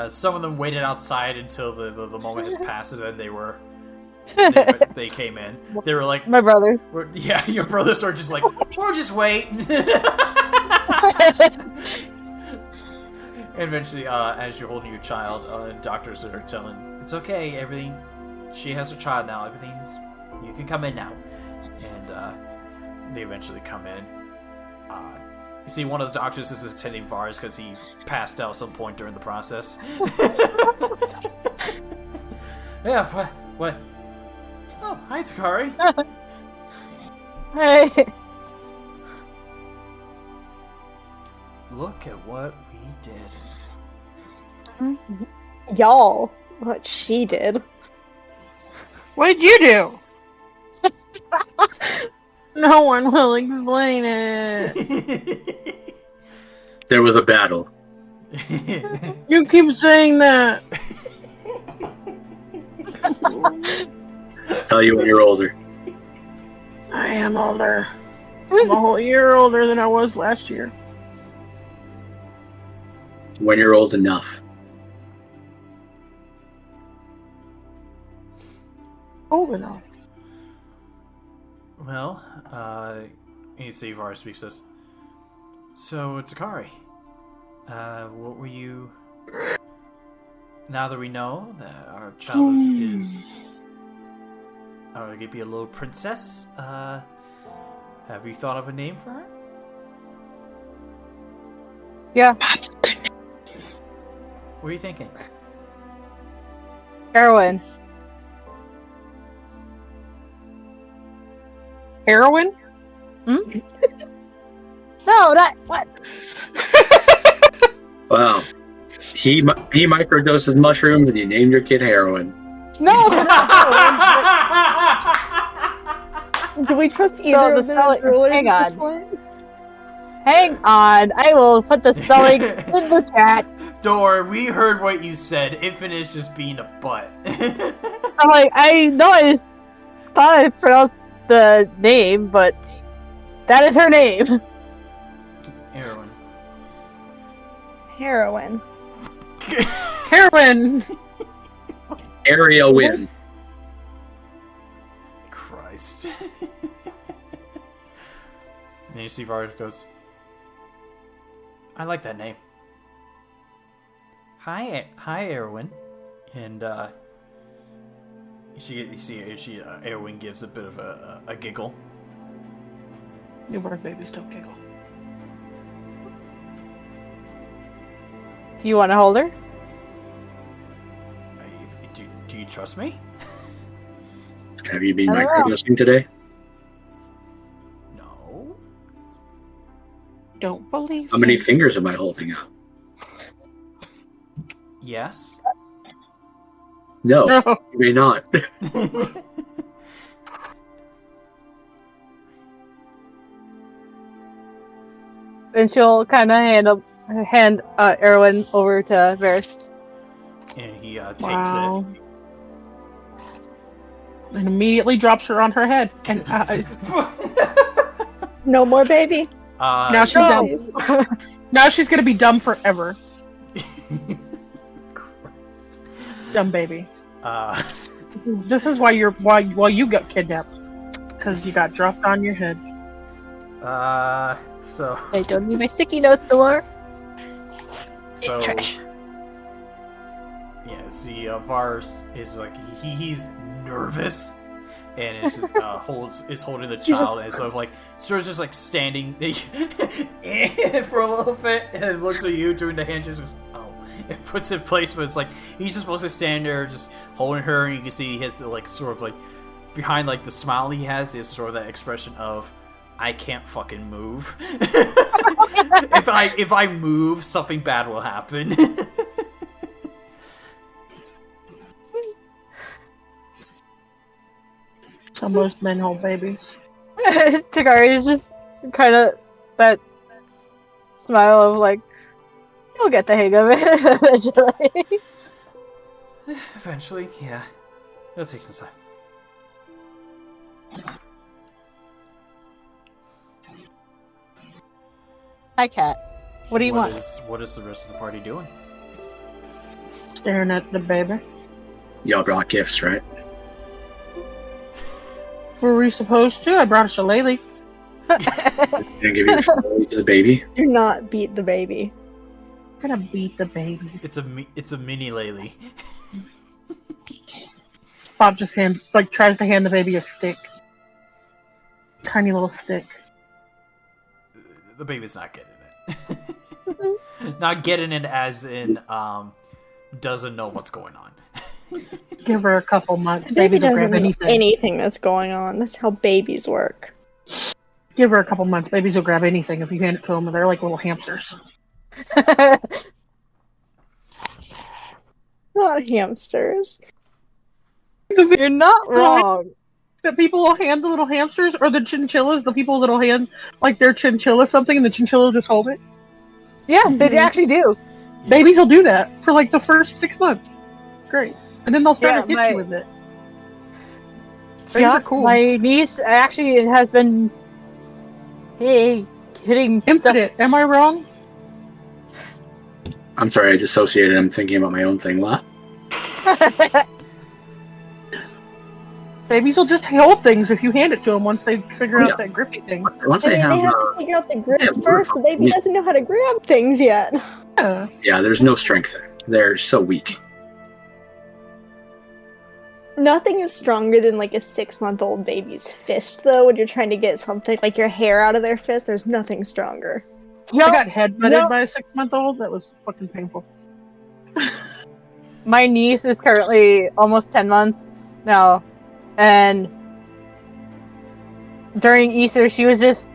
Some of them waited outside until the moment has passed, and then they came in. They were like, My brother. "Yeah, your brothers are just like, we're just waiting." And eventually, as you're holding your child, doctors are telling, "It's okay, everything. She has her child now. You can come in now." And they eventually come in. You see, one of the doctors is attending Vars because he passed out at some point during the process. Yeah, what? Oh, hi, Takari. Hey. Look at what we did. Y'all, what she did. What'd you do? No one will explain it. There was a battle. You keep saying that. Tell you when you're older. I am older. I'm a whole year older than I was last year. When you're old enough. Old enough. Well, you see Varus speaks this. So, Takari, what were you... Now that we know that our child is gonna be a little princess, have you thought of a name for her? Yeah, What are you thinking? heroin. Heroin? Hmm? No, that what? Wow. He microdoses mushrooms and you named your kid heroin. No, Do we trust either the of them spelling- as rulers hang at this on. point? hang on. I will put the spelling in the chat. Don't worry, we heard what you said. Infinite is just being a butt. I'm like, I know I just thought I pronounced the name, but that is her name. Heroin. Heroin. Heroin! Area win. Christ. And you see Varus goes, I like that name. Hi, Erwin. And Erwin gives a bit of a giggle. Newborn babies don't giggle. Do you want to hold her? Do you trust me? Have you been I don't know. microdosing today? No. Don't believe How many me. fingers am I holding up? Yes. No, No. you may not. And she'll kind of hand Erwin over to Varus. And he takes Wow. And immediately drops her on her head. And No more baby. it. now she's No. dumb. Now she's gonna be dumb forever. Christ. Dumb baby. This is why why you got kidnapped. Because you got dropped on your head. So I don't need my sticky notes anymore. So Trash. yeah, see, Varus is like he's nervous, and is just, holding the child, and so like just like standing for a little bit, and looks at you doing the hand gestures. Oh, it puts it in place, but it's like he's just supposed to stand there, just holding her, and you can see his like sort of like behind like the smile he has is sort of that expression of I can't fucking move. If I move, something bad will happen. So most men hold babies. Takari is just kind of that smile of like, you'll get the hang of it eventually. Eventually, yeah. It'll take some time. Hi, Cat. What do you want? What is the rest of the party doing? Staring at the baby. Y'all brought gifts, right? Were we supposed to? I brought a shillelagh. Can I give you a baby? Do not beat the baby. I'm gonna beat the baby. It's a mini Laylee. Bob just tries to hand the baby a stick. Tiny little stick. The baby's not getting it. Not getting it as in doesn't know what's going on. Give her a couple months. The baby Babies will doesn't grab know anything. anything that's going on. That's how babies work. Give her a couple months. Babies will grab anything if you hand it to them. They're like little hamsters. Not hamsters. You're not wrong. The people will hand the little hamsters, or the chinchillas. The people that'll hand like their chinchilla something, and the chinchilla will just hold it. Yeah, they actually do. Babies will do that for like the first 6 months. Great, and then they'll start to hit my- you with it. Babies Yeah, are cool. my niece actually has been hitting Infinite. Am I wrong? I'm sorry, I dissociated. I'm thinking about my own thing. What? Babies will just hold things if you hand it to them once they figure Oh, out yeah. that grippy thing. Once I they mean, they have, have to figure out the grip yeah, first. The baby yeah. doesn't know how to grab things yet. Yeah. yeah, there's no strength there. They're so weak. Nothing is stronger than like a 6-month-old baby's fist, though. When you're trying to get something like your hair out of their fist, there's nothing stronger. I got headbutted no. by a 6-month-old. That was fucking painful. My niece is currently almost 10 months now, and during Easter, she was just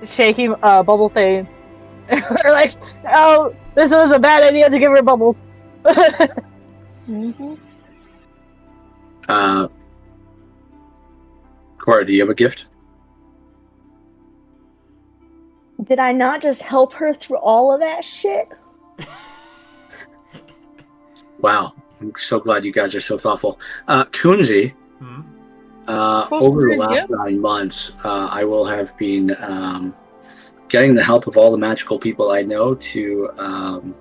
shaking a bubble thing. We're like, oh, this was a bad idea to give her bubbles. Mm-hmm. Corra, do you have a gift? Did I not just help her through all of that shit? Wow. I'm so glad you guys are so thoughtful. Kunzi, Hmm? over the last 9 months, I will have been getting the help of all the magical people I know to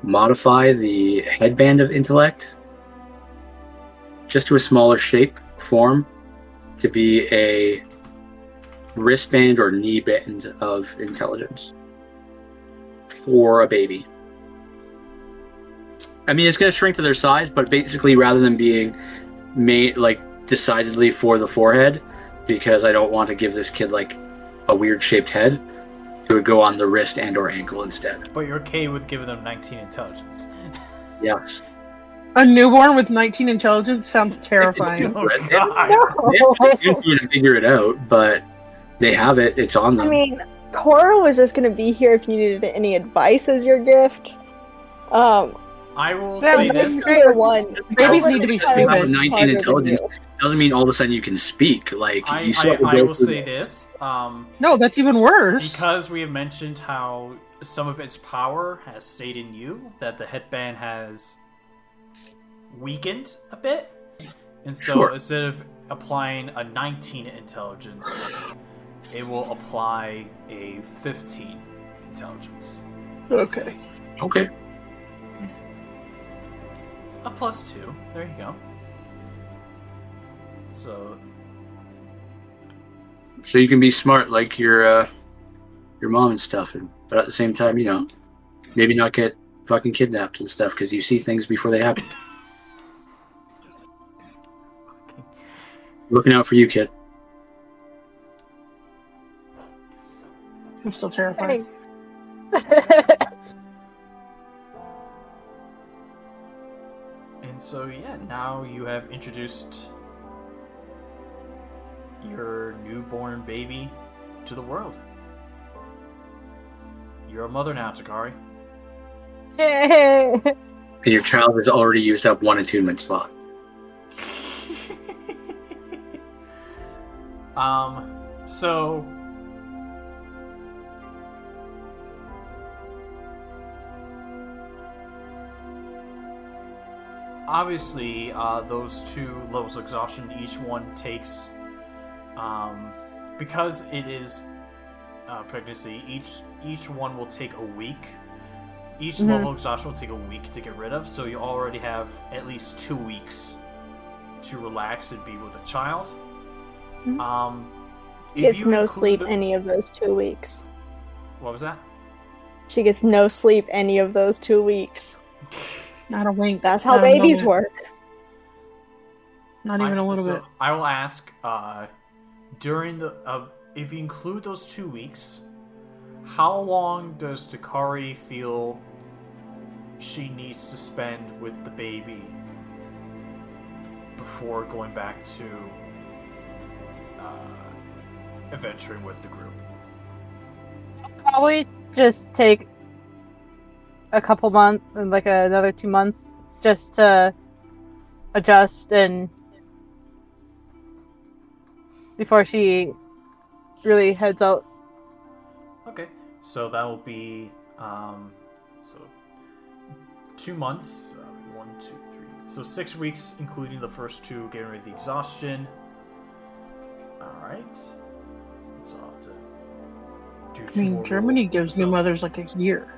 modify the headband of intellect just to a smaller shape, form, to be a wristband or knee band of intelligence for a baby. I mean, it's going to shrink to their size, but basically, rather than being made like decidedly for the forehead, because I don't want to give this kid like a weird shaped head, it would go on the wrist and or ankle instead. But you're okay with giving them 19 intelligence. Yes. A newborn with 19 intelligence sounds terrifying. Oh, God. They have to do it to figure it out, but they have it. It's on them. I mean, Corra was just gonna be here if you needed any advice as your gift. I will Yeah, say but this. Year one. Babies need to be Just because you have a stupid. 19 intelligence doesn't mean all of a sudden you can speak. Like you still have to I go will through say the- this. No, that's even worse. Because we have mentioned how some of its power has stayed in you, that the headband has weakened a bit. And so Sure. instead of applying a 19 intelligence, it will apply a 15 intelligence. Okay. Okay. A +2. There you go. So So you can be smart like your mom and stuff, but at the same time, you know, maybe not get fucking kidnapped and stuff because you see things before they happen. Looking out for you, kid. I'm still terrified. And so, yeah, now you have introduced your newborn baby to the world. You're a mother now, Takari. Yay! And your child has already used up one attunement slot. So obviously, those 2 levels of exhaustion, each one takes, because it is pregnancy, each one will take a week. Each level of exhaustion will take a week to get rid of, so you already have at least 2 weeks to relax and be with the child. If Gets you no include sleep the- any of those 2 weeks. What was that? She gets no sleep any of those 2 weeks. Not a wink. That's how Not babies a work. Not even a little bit. I will ask during the if you include those 2 weeks, how long does Takari feel she needs to spend with the baby before going back to adventuring with the group? Probably just take a couple months, like another 2 months, just to adjust and before she really heads out. Okay, so that will be so 2 months. 1, 2, 3. So 6 weeks, including the first 2, getting rid of the exhaustion. All right. So I'll have to do 2 I mean, more Germany rolls. gives new mothers like a year.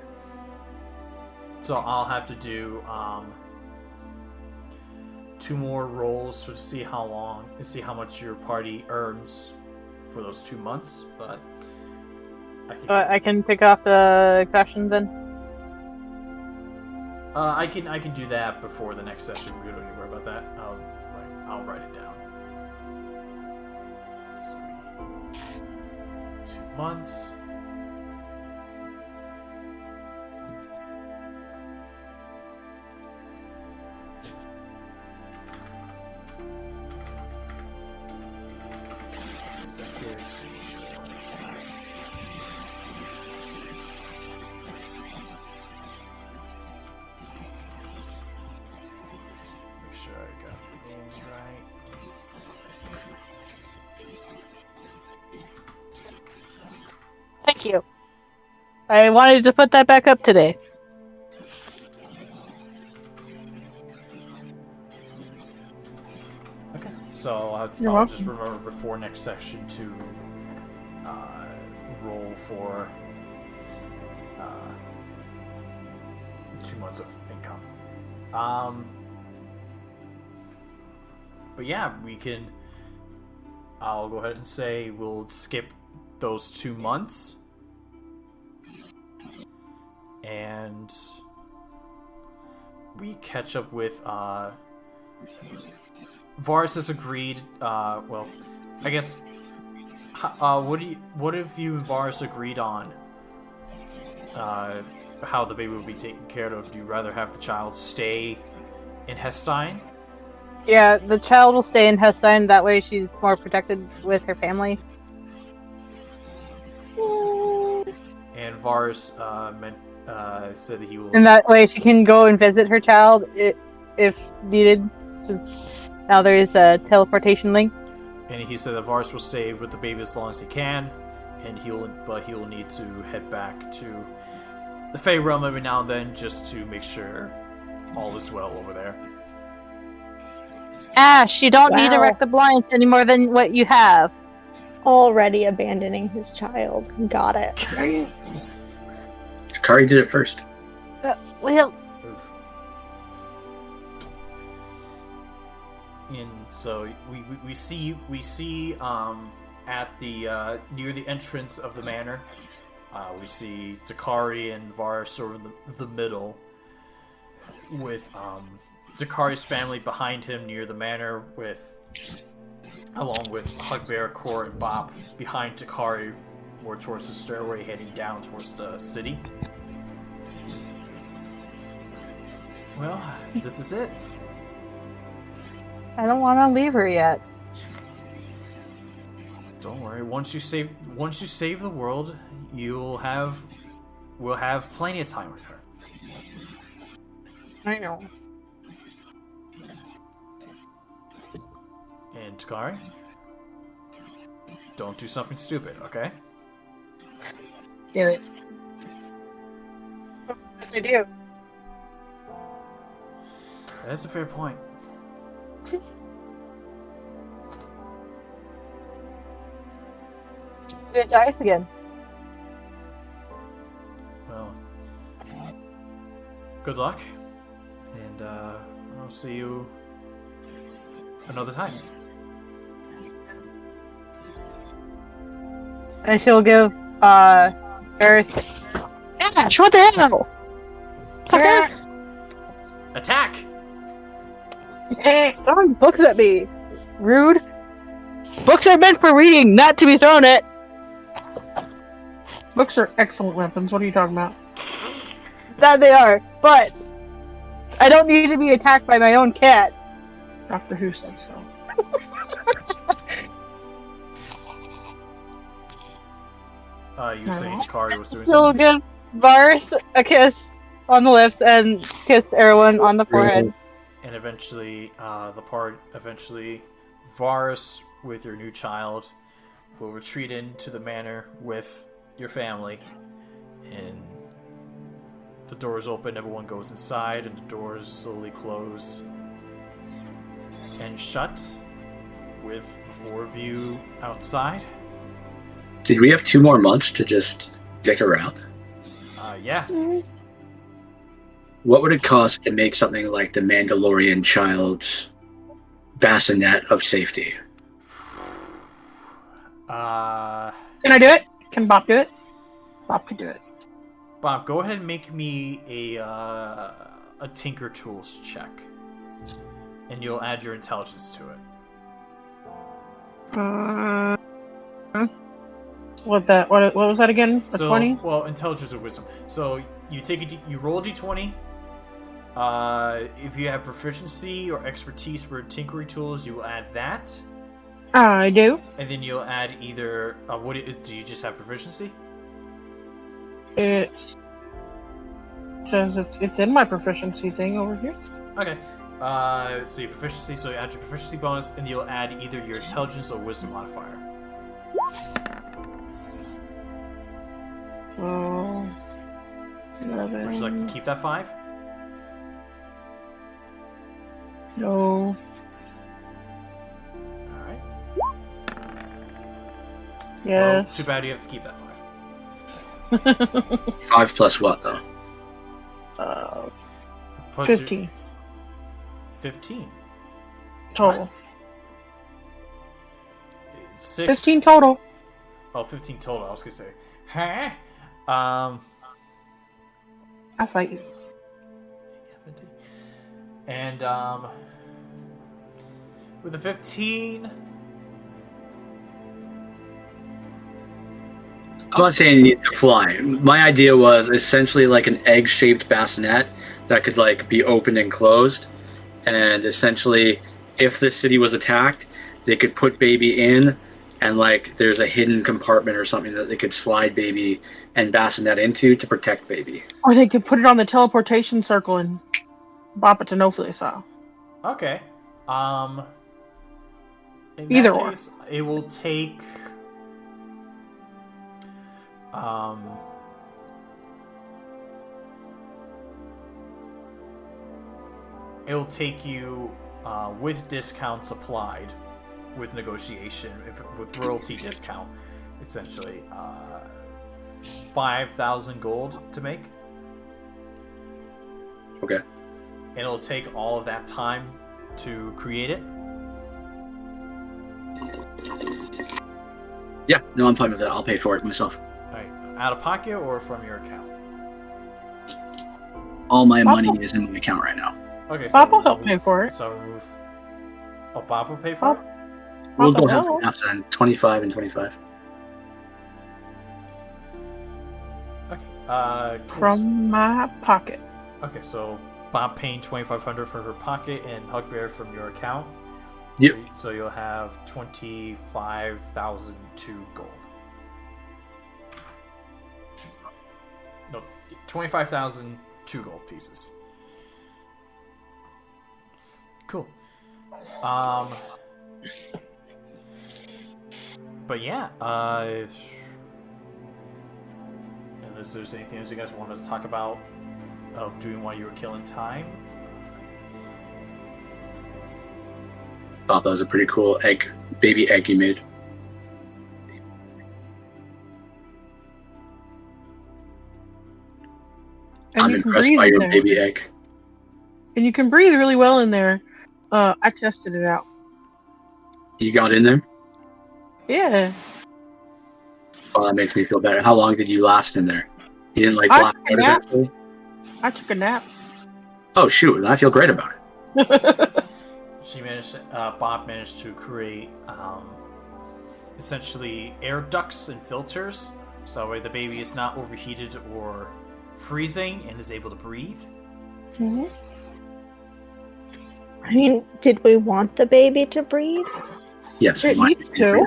So I'll have to do 2 more rolls to see how much your party earns for those 2 months, but I can pick off the exceptions then. I can do that before the next session. We don't need to worry about that. I'll write it down. So, 2 months. Is that here? Make sure I got the names right. Thank you. I wanted to put that back up today. Okay, so I'll just remember before next section to roll for 2 months of income. But yeah, I'll go ahead and say we'll skip those 2 months. And we catch up with Varus has agreed. Well, I guess. What have you and Varus agreed on? How the baby will be taken care of? Do you rather have the child stay in Hestein? Yeah, the child will stay in Hestein. That way, she's more protected with her family. And Varus said that he will. And that way, she can go and visit her child if needed. 'Cause now there is a teleportation link. And he said that Varus will stay with the baby as long as he can, and he will need to head back to the Fey Realm every now and then just to make sure all is well over there. Ash, you don't need to Wow. wreck the blinds any more than what you have. Already abandoning his child. Got it. Takari did it first. Well, And so we see at the near the entrance of the manor, we see Takari and Varus sort of in the middle, with Takari's family behind him near the manor, along with Hugbear, Corra, and Bob behind Takari, more towards the stairway heading down towards the city. Well, this is it. I don't want to leave her yet. Don't worry. Once you save the world, we'll have plenty of time with her. I know. And Takari, don't do something stupid, okay? Do it. Yes, I do. That's a fair point. It's ice again. Well, good luck, and I'll see you another time. And she'll give Dearest. Ash, what the hell? Yeah. Attack! Throwing books at me. Rude. Books are meant for reading, not to be thrown at. Books are excellent weapons. What are you talking about? That they are, but I don't need to be attacked by my own cat. Doctor Who said so. You were saying Takari was doing She'll something? give Varus a kiss on the lips and kiss Erwin on the forehead. And eventually, Varus, with your new child, will retreat into the manor with your family. And the doors open, everyone goes inside, and the doors slowly close and shut, with the 4 of you outside. Did we have 2 more months to just dick around? Yeah. What would it cost to make something like the Mandalorian child's bassinet of safety. Can I do it? Can Bob do it? Bob could do it. Bob, go ahead and make me a Tinker Tools check, and you'll add your intelligence to it. What was that again? A 20? Well, intelligence or wisdom. So you you roll a d20. If you have proficiency or expertise for tinkering tools, you will add that. I do. And then you'll add either. Do you just have proficiency? It says it's in my proficiency thing over here. Okay. So your proficiency. So you add your proficiency bonus, and you'll add either your intelligence or wisdom modifier. So 11. Would you like to keep that 5? No. Alright. Yes. Well, too bad you have to keep that 5. 5 plus what, though? Plus 15. 15. Total. 6. 15 total. Oh, 15 total. I was gonna say. Huh? I fight you. And with the 15, I'm not saying you need to fly. My idea was essentially like an egg-shaped bassinet that could like be opened and closed, and essentially, if the city was attacked, they could put baby in, and like there's a hidden compartment or something that they could slide baby and bassinet into to protect baby. Or they could put it on the teleportation circle and bop it to no fly style. okay. In Either that or. case, it will take. It'll take you with discounts applied, with negotiation, with royalty discount, essentially 5,000 gold to make. Okay. And it'll take all of that time to create it. Yeah, no, I'm fine with that. I'll pay for it myself. Alright, out of pocket or from your account? All my money is in my account right now. Okay, so Bob will help pay for it. So remove. Oh, Bob will pay for Bob- it? We'll Bob go will half help. and half then. 25 and 25. Okay. Cool. From my pocket. Okay, so Bob paying 2,500 from her pocket and Hugbear from your account. Yep. So you'll have 25,002 gold. No, 25,002 gold pieces. Cool. But yeah, unless there's anything else you guys wanted to talk about of doing while you were killing time. Thought that was a pretty cool baby egg you made. And I'm you can impressed breathe by in your there. baby egg. And you can breathe really well in there. I tested it out. You got in there? Yeah. Well, that makes me feel better. How long did you last in there? You didn't like I black took a out nap. eventually? I took a nap. Oh shoot, I feel great about it. Bob managed to create essentially air ducts and filters, so that way the baby is not overheated or freezing and is able to breathe. Mm-hmm. I mean, did we want the baby to breathe? Yes, It we needs to.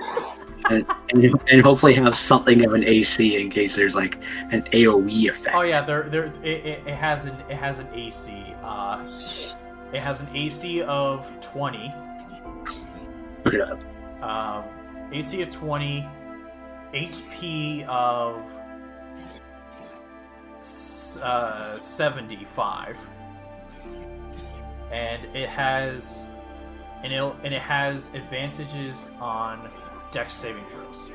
and hopefully have something of an AC in case there's like an AOE effect. Oh yeah, it has an AC. It has an AC of 20. Look it up. AC of 20, HP of 75, and it has advantages on Dex saving throws.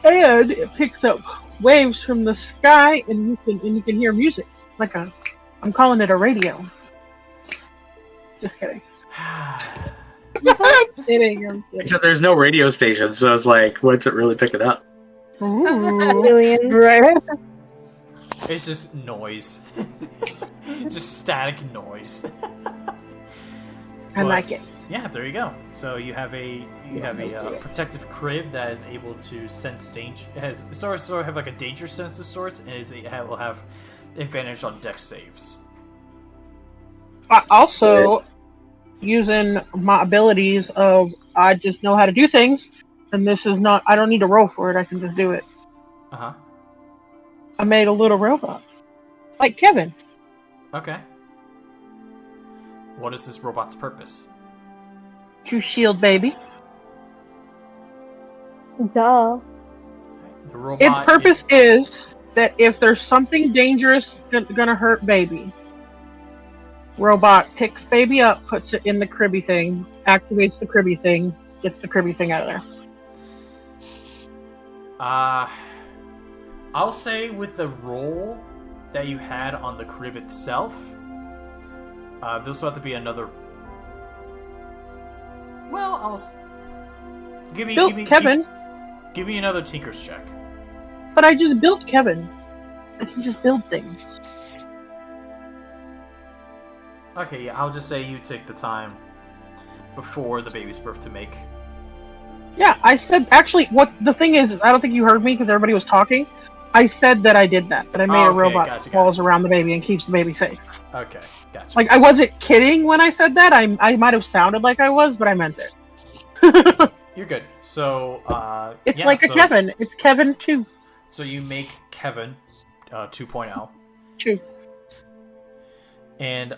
And it picks up waves from the sky, and you can hear music I'm calling it a radio. Just kidding. I'm kidding. Except there's no radio station, so it's like, what's it really picking up? Ooh. Aliens. Right. It's just noise. Just static noise. I like it. Yeah, there you go. So you have a protective crib that is able to sense danger. It has sort of have like a danger sense of sorts, and will have advantage on dex saves. Also, using my abilities of I just know how to do things, and this is not. I don't need to roll for it. I can just do it. Uh-huh. I made a little robot, like Kevin. Okay. What is this robot's purpose? To shield baby. Duh. The robot. Its purpose is that if there's something dangerous gonna hurt baby, robot picks baby up, puts it in the cribby thing, activates the cribby thing, gets the cribby thing out of there. I'll say with the roll that you had on the crib itself, this will have to be another. Well, give me Kevin. Give me another Tinker's check. But I just built Kevin. I can just build things. Okay, yeah, I'll just say you take the time before the baby's birth to make. Yeah, I said actually. What the thing is, I don't think you heard me because everybody was talking. I said that I did that. That I made a robot that falls around the baby and keeps the baby safe. Okay, gotcha. Like I wasn't kidding when I said that. I might have sounded like I was, but I meant it. You're good. So, it's like a Kevin. It's Kevin 2. So you make Kevin 2.0. 2. And,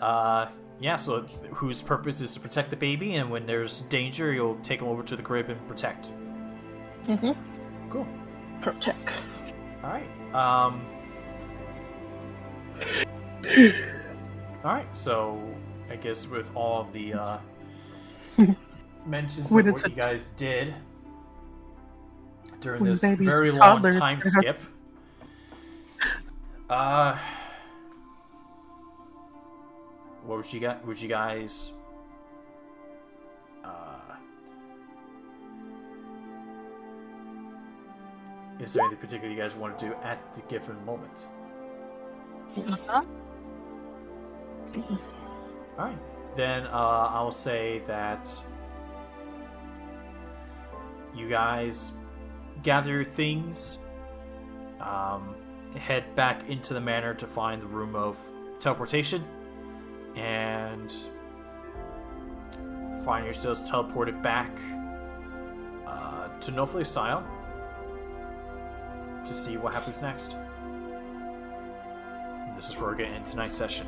so whose purpose is to protect the baby, and when there's danger, you'll take him over to the crib and protect. Mm-hmm. Cool. Protect. Alright. Alright, so I guess with all of the mentions of what you guys did during this very long time skip, what would you got? Would you guys is there anything particular you guys want to do at the given moment? Uh-huh. Alright, then I'll say that you guys gather your things, head back into the manor to find the room of teleportation, and find yourselves teleported back to Nofley's Isle to see what happens next. And this is where we're going to end tonight's session.